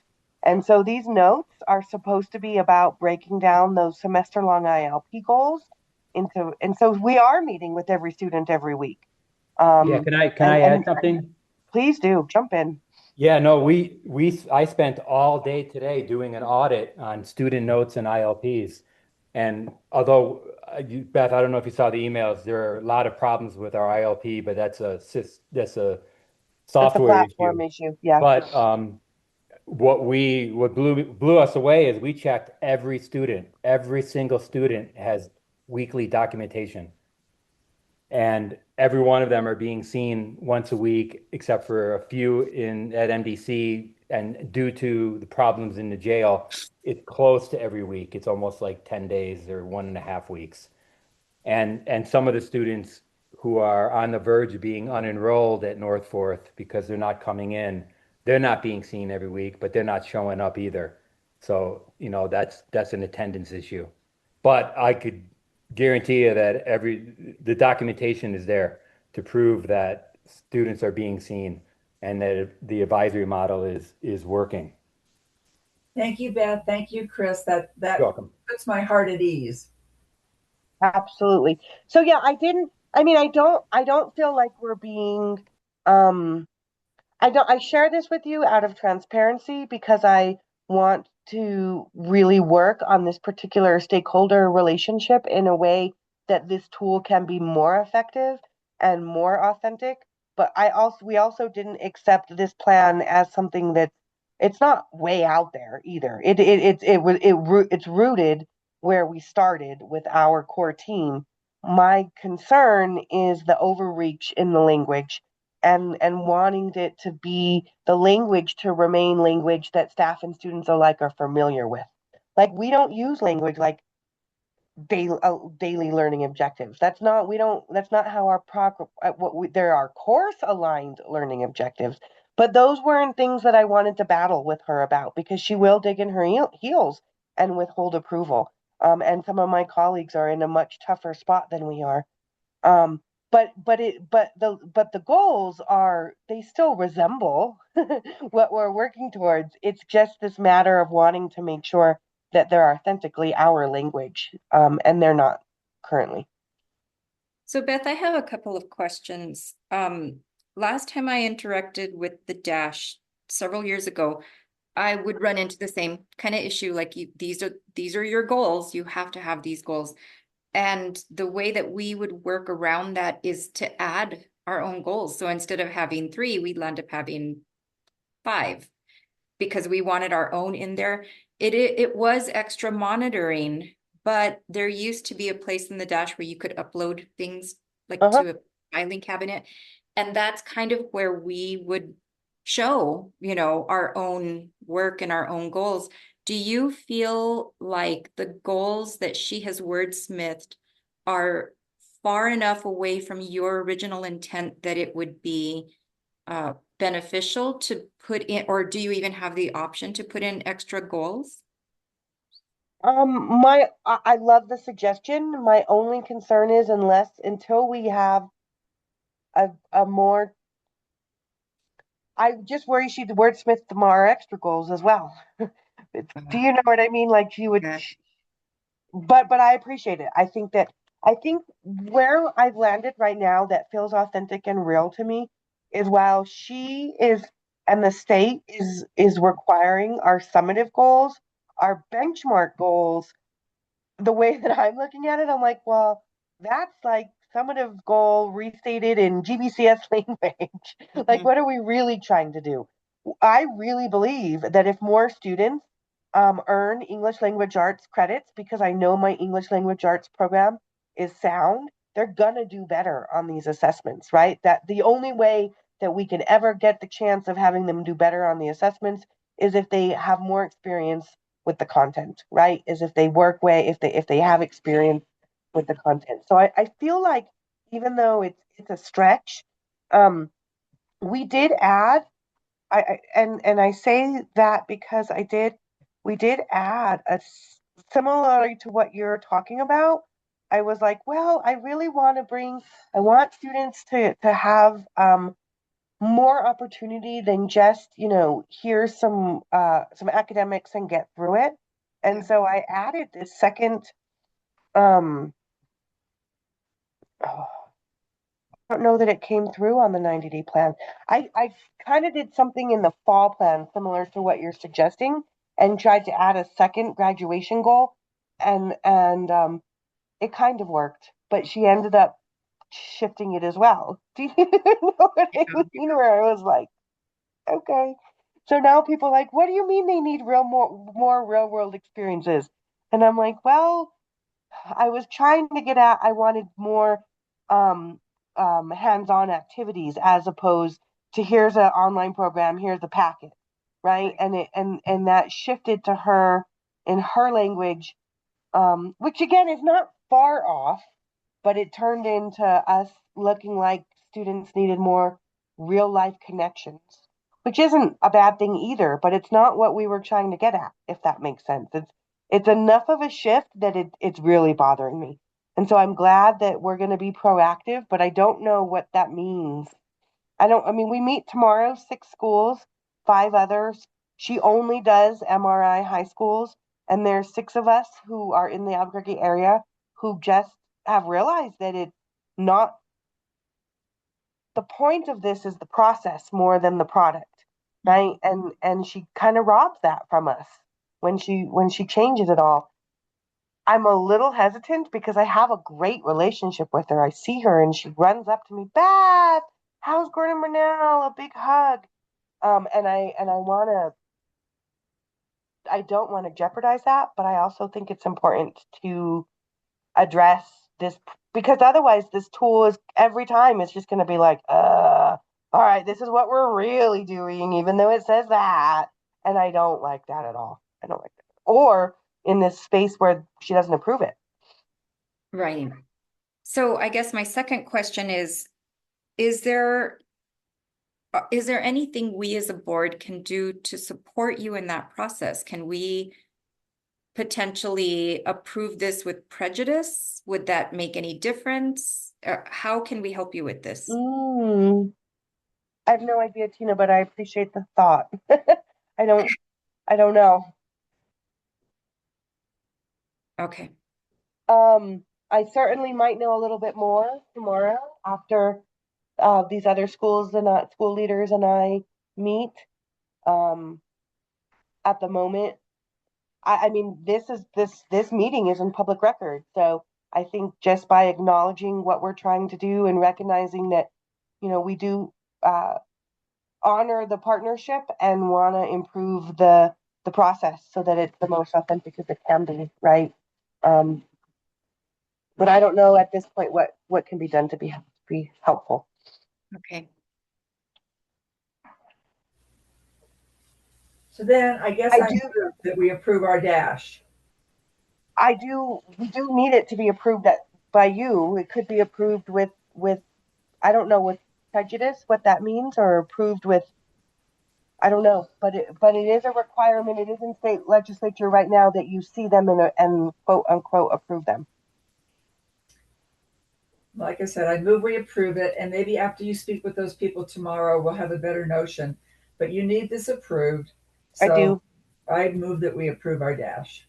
And so these notes are supposed to be about breaking down those semester long ILP goals into, and so we are meeting with every student every week. Yeah, can I add something? Please do jump in. Yeah, no, I spent all day today doing an audit on student notes and ILPs. And although, Beth, I don't know if you saw the emails, there are a lot of problems with our ILP, but that's a That's a software platform issue. issue. Yeah. But what blew us away is we checked every student. Every single student has weekly documentation. And every one of them are being seen once a week, except for a few at MDC. And due to the problems in the jail, it's close to every week. It's almost like 10 days or 1.5 weeks. And some of the students who are on the verge of being unenrolled at Northforth because they're not coming in, they're not being seen every week, but they're not showing up either. So, that's an attendance issue. But I could guarantee you that the documentation is there to prove that students are being seen and that the advisory model is working. Thank you, Beth. Thank you, Chris. That You're welcome. puts my heart at ease. Absolutely. So yeah, I don't feel like we're being, I share this with you out of transparency because I want to really work on this particular stakeholder relationship in a way that this tool can be more effective and more authentic. But we also didn't accept this plan as something that it's not way out there either. It's rooted where we started with our core team. My concern is the overreach in the language and wanting it to be the language to remain language that staff and students alike are familiar with. Like we don't use language like daily learning objectives. That's not how our there are course aligned learning objectives, but those weren't things that I wanted to battle with her about because she will dig in her heels and withhold approval. And some of my colleagues are in a much tougher spot than we are. But the goals they still resemble what we're working towards. It's just this matter of wanting to make sure that they're authentically our language, and they're not currently. So Beth, I have a couple of questions. Last time I interacted with the Dash several years ago, I would run into the same kind of issue. Like these are your goals. You have to have these goals. And the way that we would work around that is to add our own goals. So instead of having 3, we'd end up having 5 because we wanted our own in there. It was extra monitoring, but there used to be a place in the Dash where you could upload things like to a filing cabinet. And that's kind of where we would show, our own work and our own goals. Do you feel like the goals that she has wordsmithed are far enough away from your original intent that it would be beneficial to put in, or do you even have the option to put in extra goals? I love the suggestion. My only concern is until we have a more, I just worry she'd wordsmith our extra goals as well. Do you know what I mean? Like she would, but I appreciate it. I think where I've landed right now that feels authentic and real to me is while she is and the state is requiring our summative goals, our benchmark goals, the way that I'm looking at it, I'm like, well, that's like summative goal restated in GBCS language. Like, what are we really trying to do? I really believe that if more students earn English language arts credits, because I know my English language arts program is sound, they're gonna do better on these assessments, right? That the only way that we can ever get the chance of having them do better on the assessments is if they have more experience with the content, right? Is if they if they have experience with the content. So I feel like even though it's a stretch, we did add, and I say that because we did add similarly to what you're talking about. I was like, well, I really want to I want students to have more opportunity than just, here's some academics and get through it. And so I added this second, um, oh, I don't know that it came through on the 90-day plan. I kind of did something in the fall plan similar to what you're suggesting and tried to add a second graduation goal, and it kind of worked, but she ended up shifting it as well. Do you know what I mean? Where I was like, okay. So now people are like, what do you mean they need more real world experiences? And I'm like, well, I was trying to get at, I wanted more um, hands-on activities as opposed to here's an online program, here's a packet, right? And that shifted to her in her language, which again is not far off, but it turned into us looking like students needed more real life connections, which isn't a bad thing either, but it's not what we were trying to get at, if that makes sense. It's enough of a shift that it's really bothering me. And so I'm glad that we're going to be proactive, but I don't know what that means. I mean, we meet tomorrow, 6 schools, 5 others. She only does MRI high schools, and there's 6 of us who are in the Albuquerque area who just have realized that it's not the point of this is the process more than the product, right? And she kind of robs that from us when she changes it all. I'm a little hesitant because I have a great relationship with her. I see her and she runs up to me, Beth, how's Gordon Burnell? A big hug. I don't want to jeopardize that, but I also think it's important to address this because otherwise this tool is every time it's just going to be like, all right, this is what we're really doing, even though it says that. And I don't like that at all. I don't like that. Or in this space where she doesn't approve it. Right. So I guess my second question is there anything we as a board can do to support you in that process? Can we potentially approve this with prejudice? Would that make any difference? How can we help you with this? I have no idea, Tina, but I appreciate the thought. I don't know. Okay. I certainly might know a little bit more tomorrow after these other schools and school leaders and I meet. At the moment, I mean, this meeting is in public record, so I think just by acknowledging what we're trying to do and recognizing that, we do honor the partnership and want to improve the process so that it's the most authentic as it can be, right? But I don't know at this point what can be done to be helpful. Okay. So then I guess I move that we approve our dash. We do need it to be approved by you. It could be approved with I don't know, with prejudice, what that means, or approved with, I don't know, but it is a requirement. It is in state legislature right now that you see them and quote unquote approve them. Like I said, I move we approve it, and maybe after you speak with those people tomorrow, we'll have a better notion. But you need this approved. So I do. I move that we approve our dash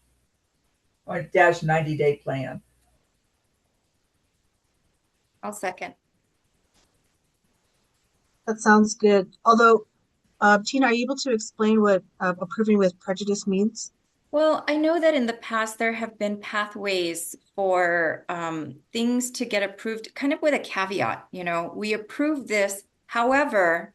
90-day plan. I'll second. That sounds good. Although, Tina, are you able to explain what approving with prejudice means? Well, I know that in the past there have been pathways for things to get approved, kind of with a caveat, we approve this. However,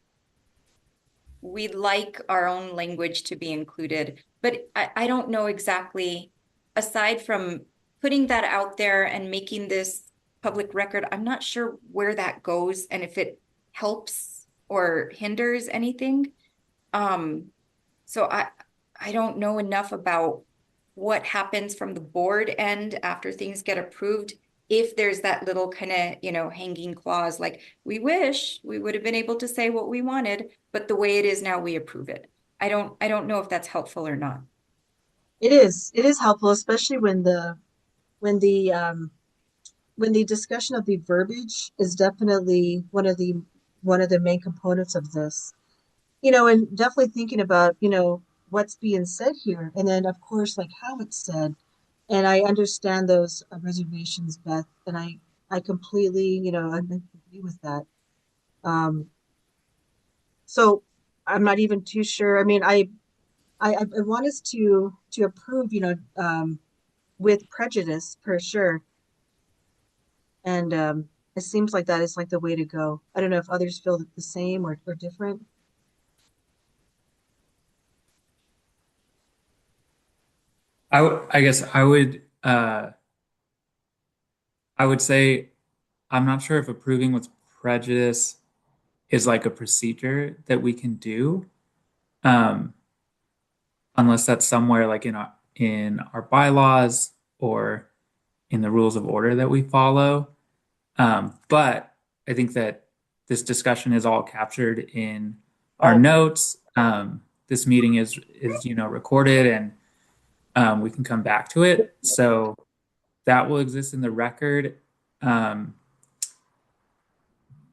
we'd like our own language to be included. But I don't know exactly, aside from putting that out there and making this public record, I'm not sure where that goes and if it helps or hinders anything. So I don't know enough about what happens from the board end after things get approved. If there's that little kind of, hanging clause, like we wish we would have been able to say what we wanted, but the way it is now, we approve it. I don't know if that's helpful or not. It is helpful, especially when the when the discussion of the verbiage is definitely one of the main components of this. You know, and definitely thinking about, you know, what's being said here, and then of course like how it's said. And I understand those reservations, Beth, and I completely, you know, I agree with that. Um, so I'm not even too sure. I mean, I want us to approve, you know, with prejudice for sure. And it seems like that is like the way to go. I don't know if others feel the same or different. I guess I would say I'm not sure if approving with prejudice is like a procedure that we can do. Um, unless that's somewhere like in our bylaws or in the rules of order that we follow. But I think that this discussion is all captured in our notes. This meeting is recorded and we can come back to it. So that will exist in the record. Um,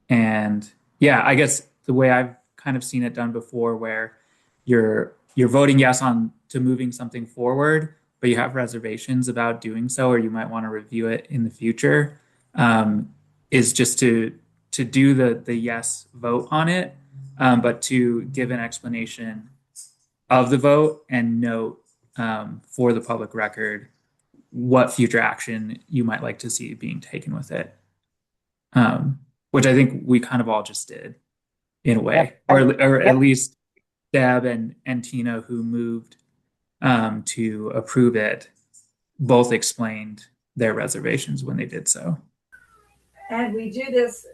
and yeah, I guess the way I've kind of seen it done before, where you're voting yes on to moving something forward, but you have reservations about doing so, or you might want to review it in the future, is just to do the yes vote on it, but to give an explanation of the vote and note for the public record what future action you might like to see being taken with it, which I think we kind of all just did in a way, or at Yep. least Deb and Tina, who moved to approve it, both explained their reservations when they did so. And we do this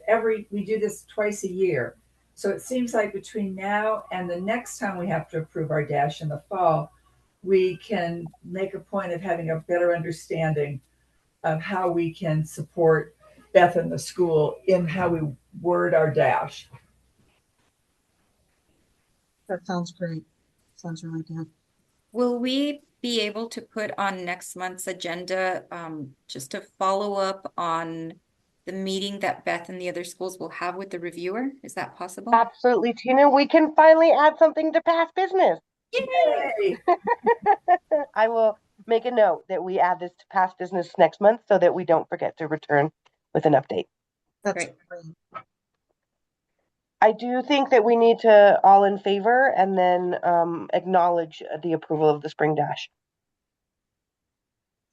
twice a year. So it seems like between now and the next time we have to approve our dash in the fall, we can make a point of having a better understanding of how we can support Beth and the school in how we word our dash. That sounds great. Sounds really good. Will we be able to put on next month's agenda, just to follow up on the meeting that Beth and the other schools will have with the reviewer? Is that possible? Absolutely, Tina. We can finally add something to past business. Yay! I will make a note that we add this to past business next month so that we don't forget to return with an update. That's Great. great. I do think that we need to all in favor and then acknowledge the approval of the spring dash.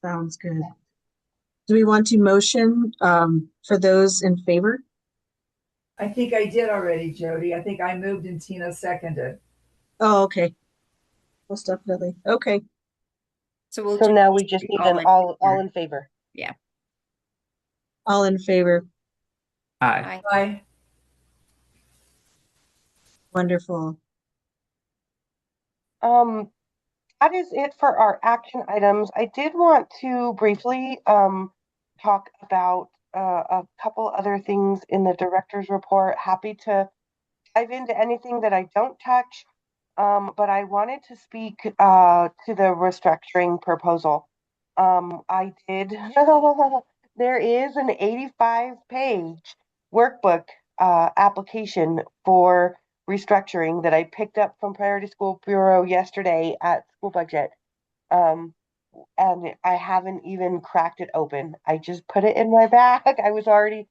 Sounds good. Do we want to motion for those in favor? I think I did already, Jody. I think I moved and Tina seconded. Oh, okay. Most definitely. Okay. So we'll So do now we just need an all in favor. Yeah. All in favor. Aye. Bye. Wonderful. That is it for our action items. I did want to briefly talk about a couple other things in the director's report. Happy to dive into anything that I don't touch, but I wanted to speak to the restructuring proposal. I did. There is an 85-page workbook application for restructuring that I picked up from Priority School Bureau yesterday at school budget. And I haven't even cracked it open. I just put it in my bag. I was already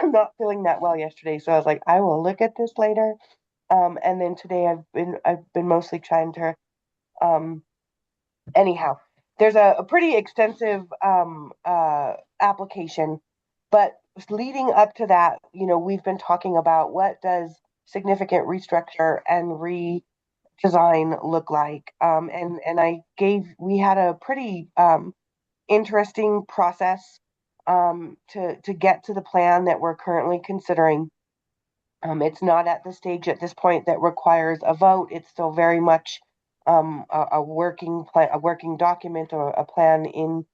not feeling that well yesterday, so I was like, I will look at this later. And then today I've been mostly trying to anyhow. There's a pretty extensive application, but leading up to that, we've been talking about what does significant restructure and redesign look like. We had a pretty interesting process to get to the plan that we're currently considering. It's not at the stage at this point that requires a vote. It's still very much a working plan, a working document, or a plan in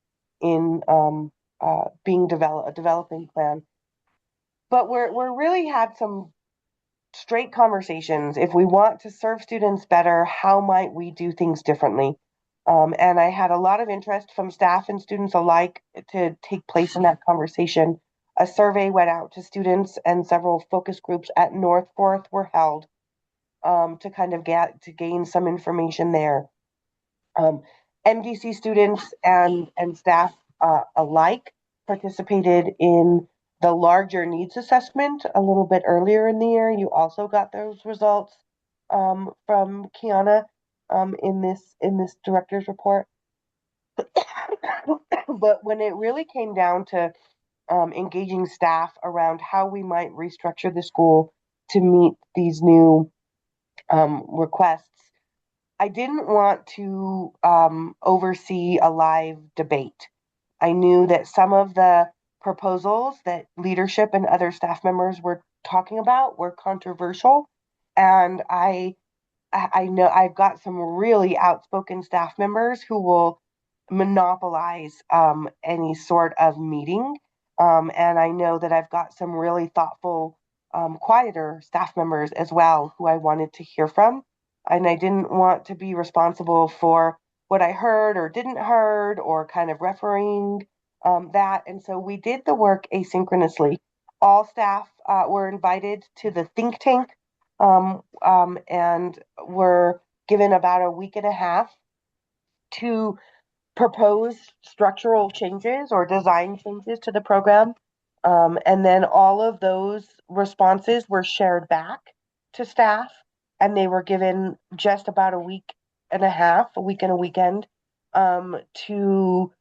being developed, a developing plan. But we're really had some straight conversations. If we want to serve students better, how might we do things differently? And I had a lot of interest from staff and students alike to take place in that conversation. A survey went out to students, and several focus groups at Northforth were held to kind of gain some information there. MDC students and staff alike participated in the larger needs assessment a little bit earlier in the year. You also got those results from Kiana in this director's report. But when it really came down to engaging staff around how we might restructure the school to meet these new requests, I didn't want to oversee a live debate. I knew that some of the proposals that leadership and other staff members were talking about were controversial, and I know I've got some really outspoken staff members who will monopolize any sort of meeting. And I know that I've got some really thoughtful, quieter staff members as well who I wanted to hear from. And I didn't want to be responsible for what I heard or didn't heard or kind of refereeing that. And so we did the work asynchronously. All staff were invited to the think tank and were given about a week and a half to propose structural changes or design changes to the program. And then all of those responses were shared back to staff, and they were given just about a week and a half, a week and a weekend, to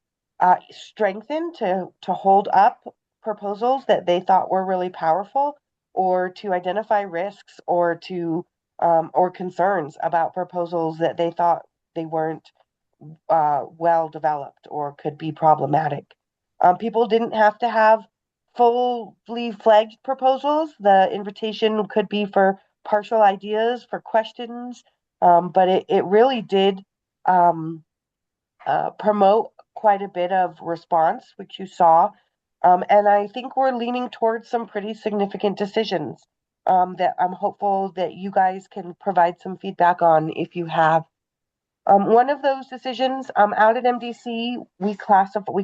strengthen, to hold up proposals that they thought were really powerful, or to identify risks, or to or concerns about proposals that they thought they weren't well developed or could be problematic. People didn't have to have fully fledged proposals. The invitation could be for partial ideas, for questions, but it really did promote quite a bit of response, which you saw. And I think we're leaning towards some pretty significant decisions that I'm hopeful that you guys can provide some feedback on if you have. One of those decisions out at MDC, we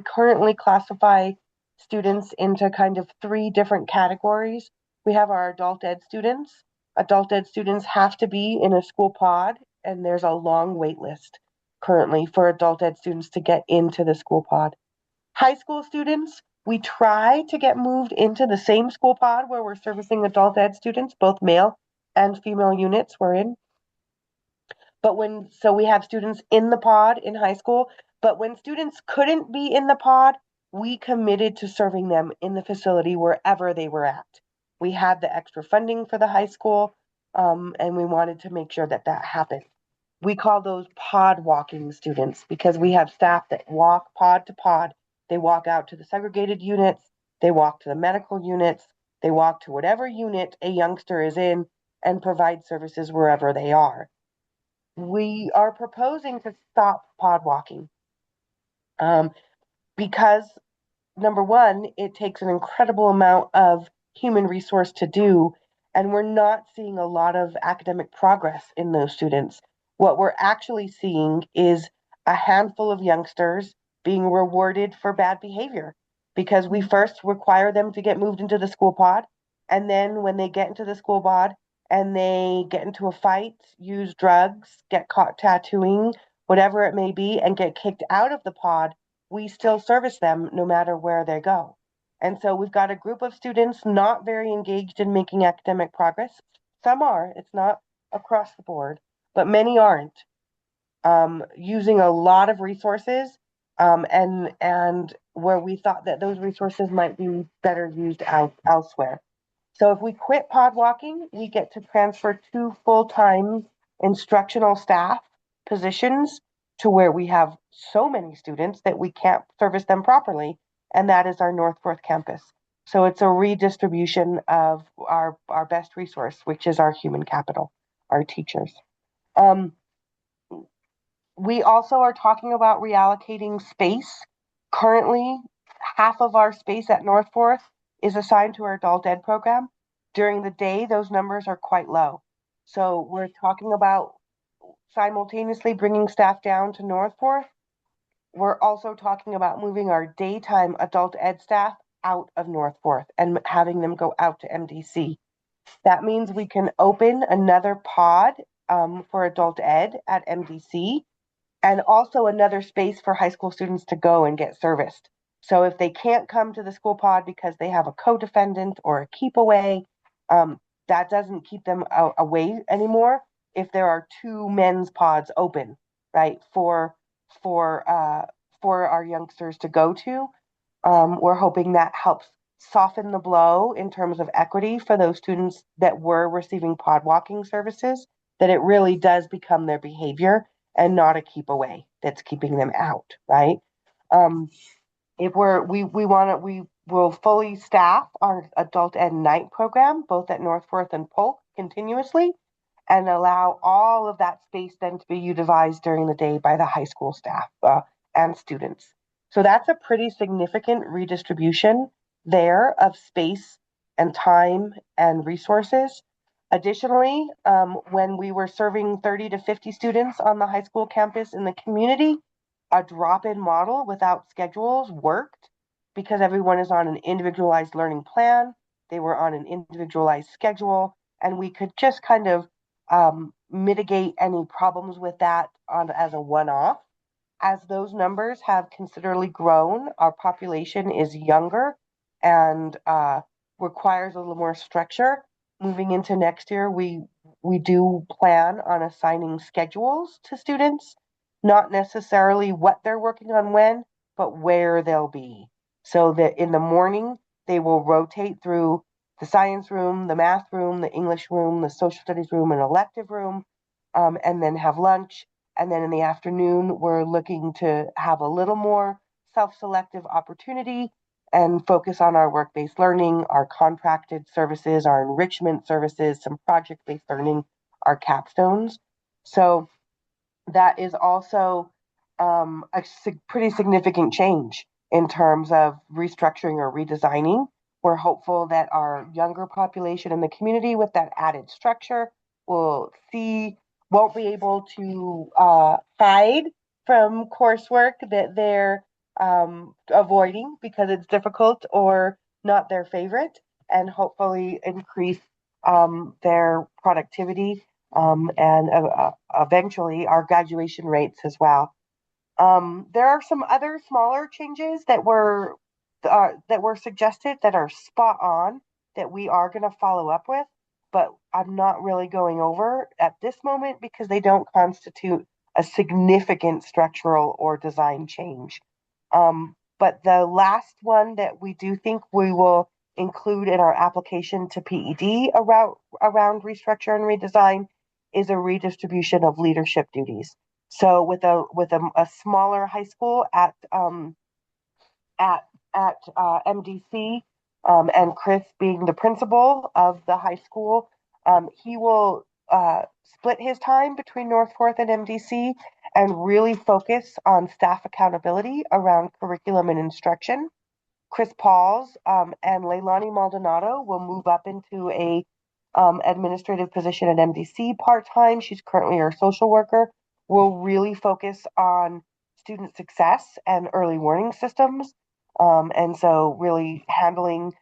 currently classify students into kind of 3 different categories. We have our adult ed students. Adult ed students have to be in a school pod, and there's a long wait list currently for adult ed students to get into the school pod. High school students, we try to get moved into the same school pod where we're servicing adult ed students, both male and female units we're in. But so we have students in the pod in high school, but when students couldn't be in the pod, we committed to serving them in the facility wherever they were at. We had the extra funding for the high school, and we wanted to make sure that happened. We call those pod walking students because we have staff that walk pod to pod. They walk out to the segregated units, they walk to the medical units, they walk to whatever unit a youngster is in and provide services wherever they are. We are proposing to stop pod walking because, number one, it takes an incredible amount of human resource to do, and we're not seeing a lot of academic progress in those students. What we're actually seeing is a handful of youngsters being rewarded for bad behavior because we first require them to get moved into the school pod, and then when they get into the school pod, and they get into a fight, use drugs, get caught tattooing, whatever it may be, and get kicked out of the pod, we still service them no matter where they go. And so we've got a group of students not very engaged in making academic progress. Some are, it's not across the board, but many aren't. Using a lot of resources, and where we thought that those resources might be better used elsewhere. So if we quit pod walking, we get to transfer 2 full-time instructional staff positions to where we have so many students that we can't service them properly, and that is our Northforth campus. So it's a redistribution of our best resource, which is our human capital, our teachers. We also are talking about reallocating space. Currently, half of our space at Northforth is assigned to our adult ed program. During the day, those numbers are quite low. So we're talking about simultaneously bringing staff down to Northport, we're also talking about moving our daytime adult ed staff out of Northport and having them go out to MDC. That means we can open another pod for adult ed at MDC, and also another space for high school students to go and get serviced. So if they can't come to the school pod because they have a co-defendant or a keep away, that doesn't keep them away anymore. If there are two men's pods open, right, for our youngsters to go to, we're hoping that helps soften the blow in terms of equity for those students that were receiving pod walking services, that it really does become their behavior and not a keep away that's keeping them out, right? If we will fully staff our adult ed night program, both at Northforth and Polk continuously, and allow all of that space then to be utilized during the day by the high school staff and students. So that's a pretty significant redistribution there of space and time and resources. Additionally, when we were serving 30 to 50 students on the high school campus in the community, a drop-in model without schedules worked because everyone is on an individualized learning plan. They were on an individualized schedule, and we could just kind of mitigate any problems with that as a one-off. As those numbers have considerably grown, our population is younger and requires a little more structure. Moving into next year, we do plan on assigning schedules to students, not necessarily what they're working on when, but where they'll be. So that in the morning, they will rotate through the science room, the math room, the English room, the social studies room, and elective room, and then have lunch. And then in the afternoon, we're looking to have a little more self-selective opportunity and focus on our work-based learning, our contracted services, our enrichment services, some project-based learning, our capstones. So that is also pretty significant change in terms of restructuring or redesigning. We're hopeful that our younger population in the community with that added structure won't be able to hide from coursework that they're avoiding because it's difficult or not their favorite, and hopefully increase their productivity and eventually our graduation rates as well. There are some other smaller changes that were suggested that are spot on that we are going to follow up with, but I'm not really going over at this moment because they don't constitute a significant structural or design change. But the last one that we do think we will include in our application to PED around restructure and redesign is a redistribution of leadership duties. So with a smaller high school at MDC, and Chris being the principal of the high school, he will split his time between Northforth and MDC and really focus on staff accountability around curriculum and instruction. Chris Pauls and Leilani Maldonado will move up into a administrative position at MDC part-time. She's currently our social worker. Will really focus on student success and early warning systems. And so really handling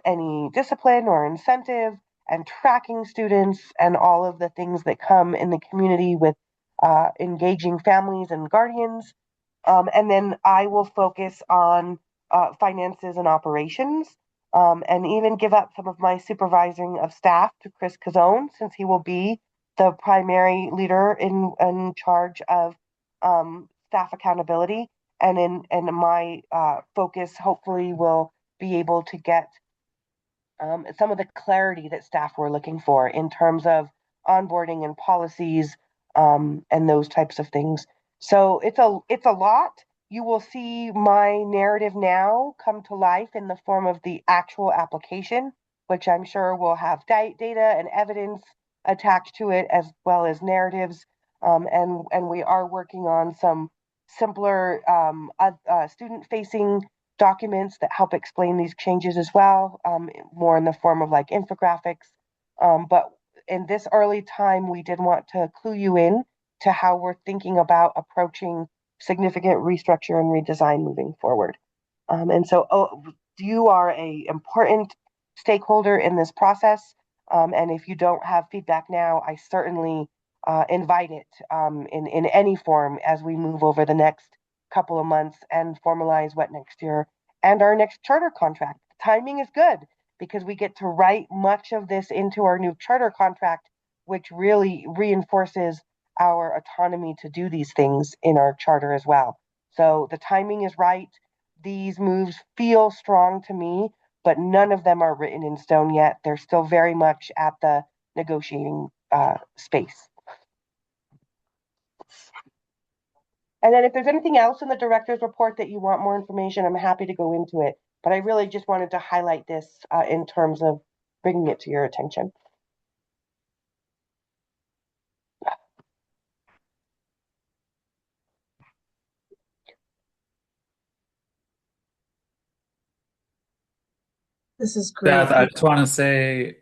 any discipline or incentive and tracking students and all of the things that come in the community with engaging families and guardians. And then I will focus on finances and operations, and even give up some of my supervising of staff to Chris Cazone, since he will be the primary leader in charge of staff accountability. And my focus hopefully will be able to get some of the clarity that staff were looking for in terms of onboarding and policies, and those types of things. So it's a lot. You will see my narrative now come to life in the form of the actual application, which I'm sure will have data and evidence attached to it, as well as narratives. And we are working on some simpler student-facing documents that help explain these changes as well, more in the form of like infographics. But in this early time, we did want to clue you in to how we're thinking about approaching significant restructure and redesign moving forward. And so you are a important stakeholder in this process. And if you don't have feedback now, I certainly invite it in any form as we move over the next couple of months and formalize what next year and our next charter contract. The timing is good because we get to write much of this into our new charter contract, which really reinforces our autonomy to do these things in our charter as well. So the timing is right. These moves feel strong to me, but none of them are written in stone yet. They're still very much at the negotiating space. And then if there's anything else in the director's report that you want more information, I'm happy to go into it. But I really just wanted to highlight this in terms of bringing it to your attention. This is great. Beth, I just want to say,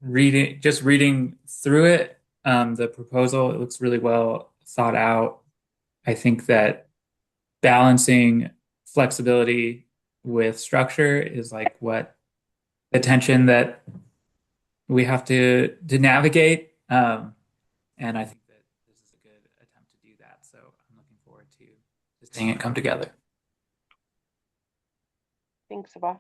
reading through it, the proposal, it looks really well thought out. I think that balancing flexibility with structure is like what the tension that we have to navigate. And I think that this is a good attempt to do that. So I'm looking forward to seeing it come together. Thanks, Sabah.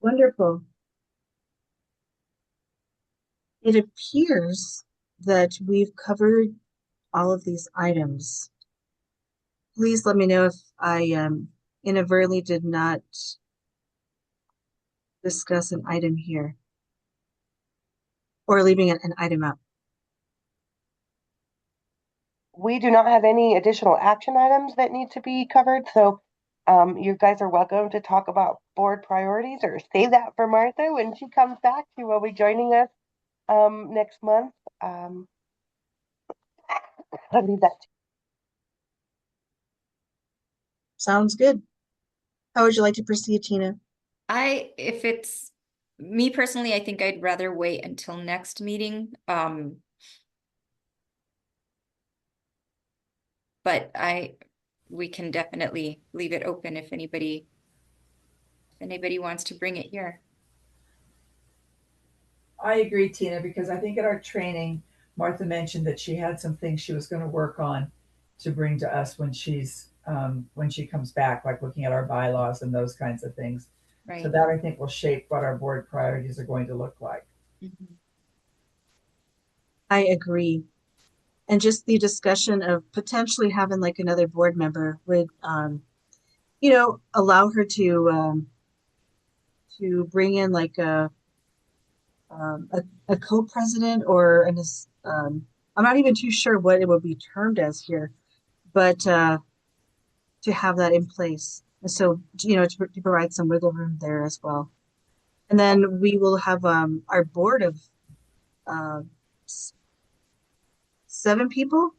Wonderful. It appears that we've covered all of these items. Please let me know if I inadvertently did not discuss an item here or leaving an item out. We do not have any additional action items that need to be covered. So you guys are welcome to talk about board priorities or save that for Martha when she comes back. She will be joining us next month. I'll leave that. Sounds good. How would you like to proceed, Tina? If it's me personally, I think I'd rather wait until next meeting. But we can definitely leave it open if anybody wants to bring it here. I agree, Tina, because I think at our training, Martha mentioned that she had some things she was going to work on to bring to us when she comes back, like looking at our bylaws and those kinds of things. Right. So that I think will shape what our board priorities are going to look like. Mm-hmm. I agree. And just the discussion of potentially having like another board member would, allow her to bring in like a co-president or I'm not even too sure what it would be termed as here, but to have that in place. And so, to provide some wiggle room there as well. And then we will have our board of 7 people.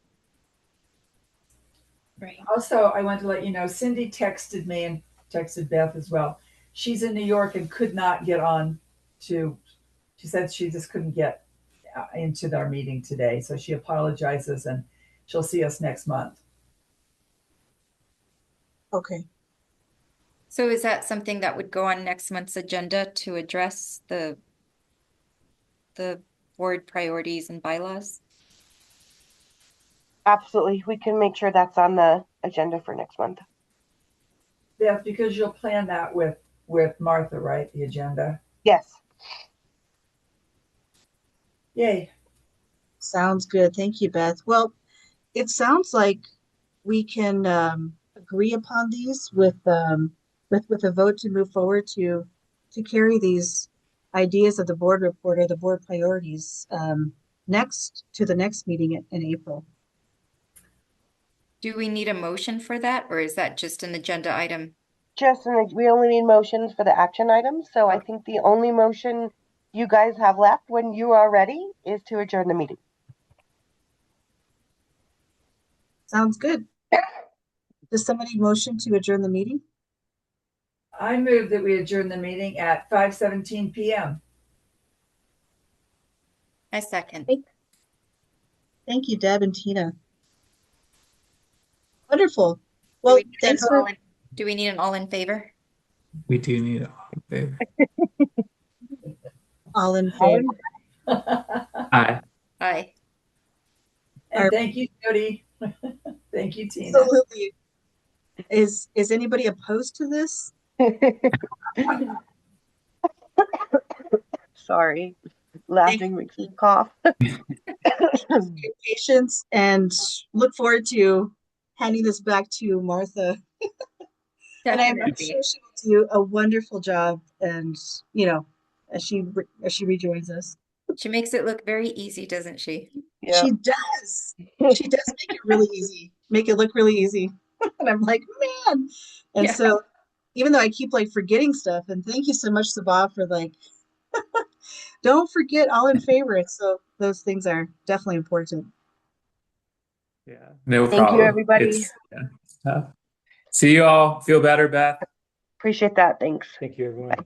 Right. Also, I want to let you know, Cindy texted me and texted Beth as well. She's in New York and could not get on she said she just couldn't get into our meeting today. So she apologizes and she'll see us next month. Okay. So is that something that would go on next month's agenda to address the board priorities and bylaws? Absolutely. We can make sure that's on the agenda for next month. Beth, because you'll plan that with Martha, right? The agenda. Yes. Yay. Sounds good. Thank you, Beth. Well, it sounds like we can agree upon these with a vote to move forward to carry these ideas of the board report or the board priorities next to the next meeting in April. Do we need a motion for that, or is that just an agenda item? We only need motions for the action items. So I think the only motion you guys have left when you are ready is to adjourn the meeting. Sounds good. Does somebody motion to adjourn the meeting? I move that we adjourn the meeting at 5:17 p.m. I second. Thank you, Deb and Tina. Wonderful. Do Well, we need thanks an for, all in- do we need an all in favor? We do need all in favor. all in favor. Aye. Aye. And thank you, Jody. Thank you, Tina. Absolutely. Is anybody opposed to this? Sorry, laughing makes me cough. Your patience, and look forward to handing this back to Martha. And I'm Definitely. sure she will do a wonderful job. And as she rejoins us, She makes it look very easy, doesn't she? Yeah. she does. She does make it really easy. Make it look really easy. And I'm like, man. And Yeah. so, even though I keep like forgetting stuff, and thank you so much, Sabah, for like, don't forget all in favor. So those things are definitely important. Yeah. No Thank you, problem. everybody. It's tough. See you all. Feel better, Beth. Appreciate that. Thanks. Thank you, everyone.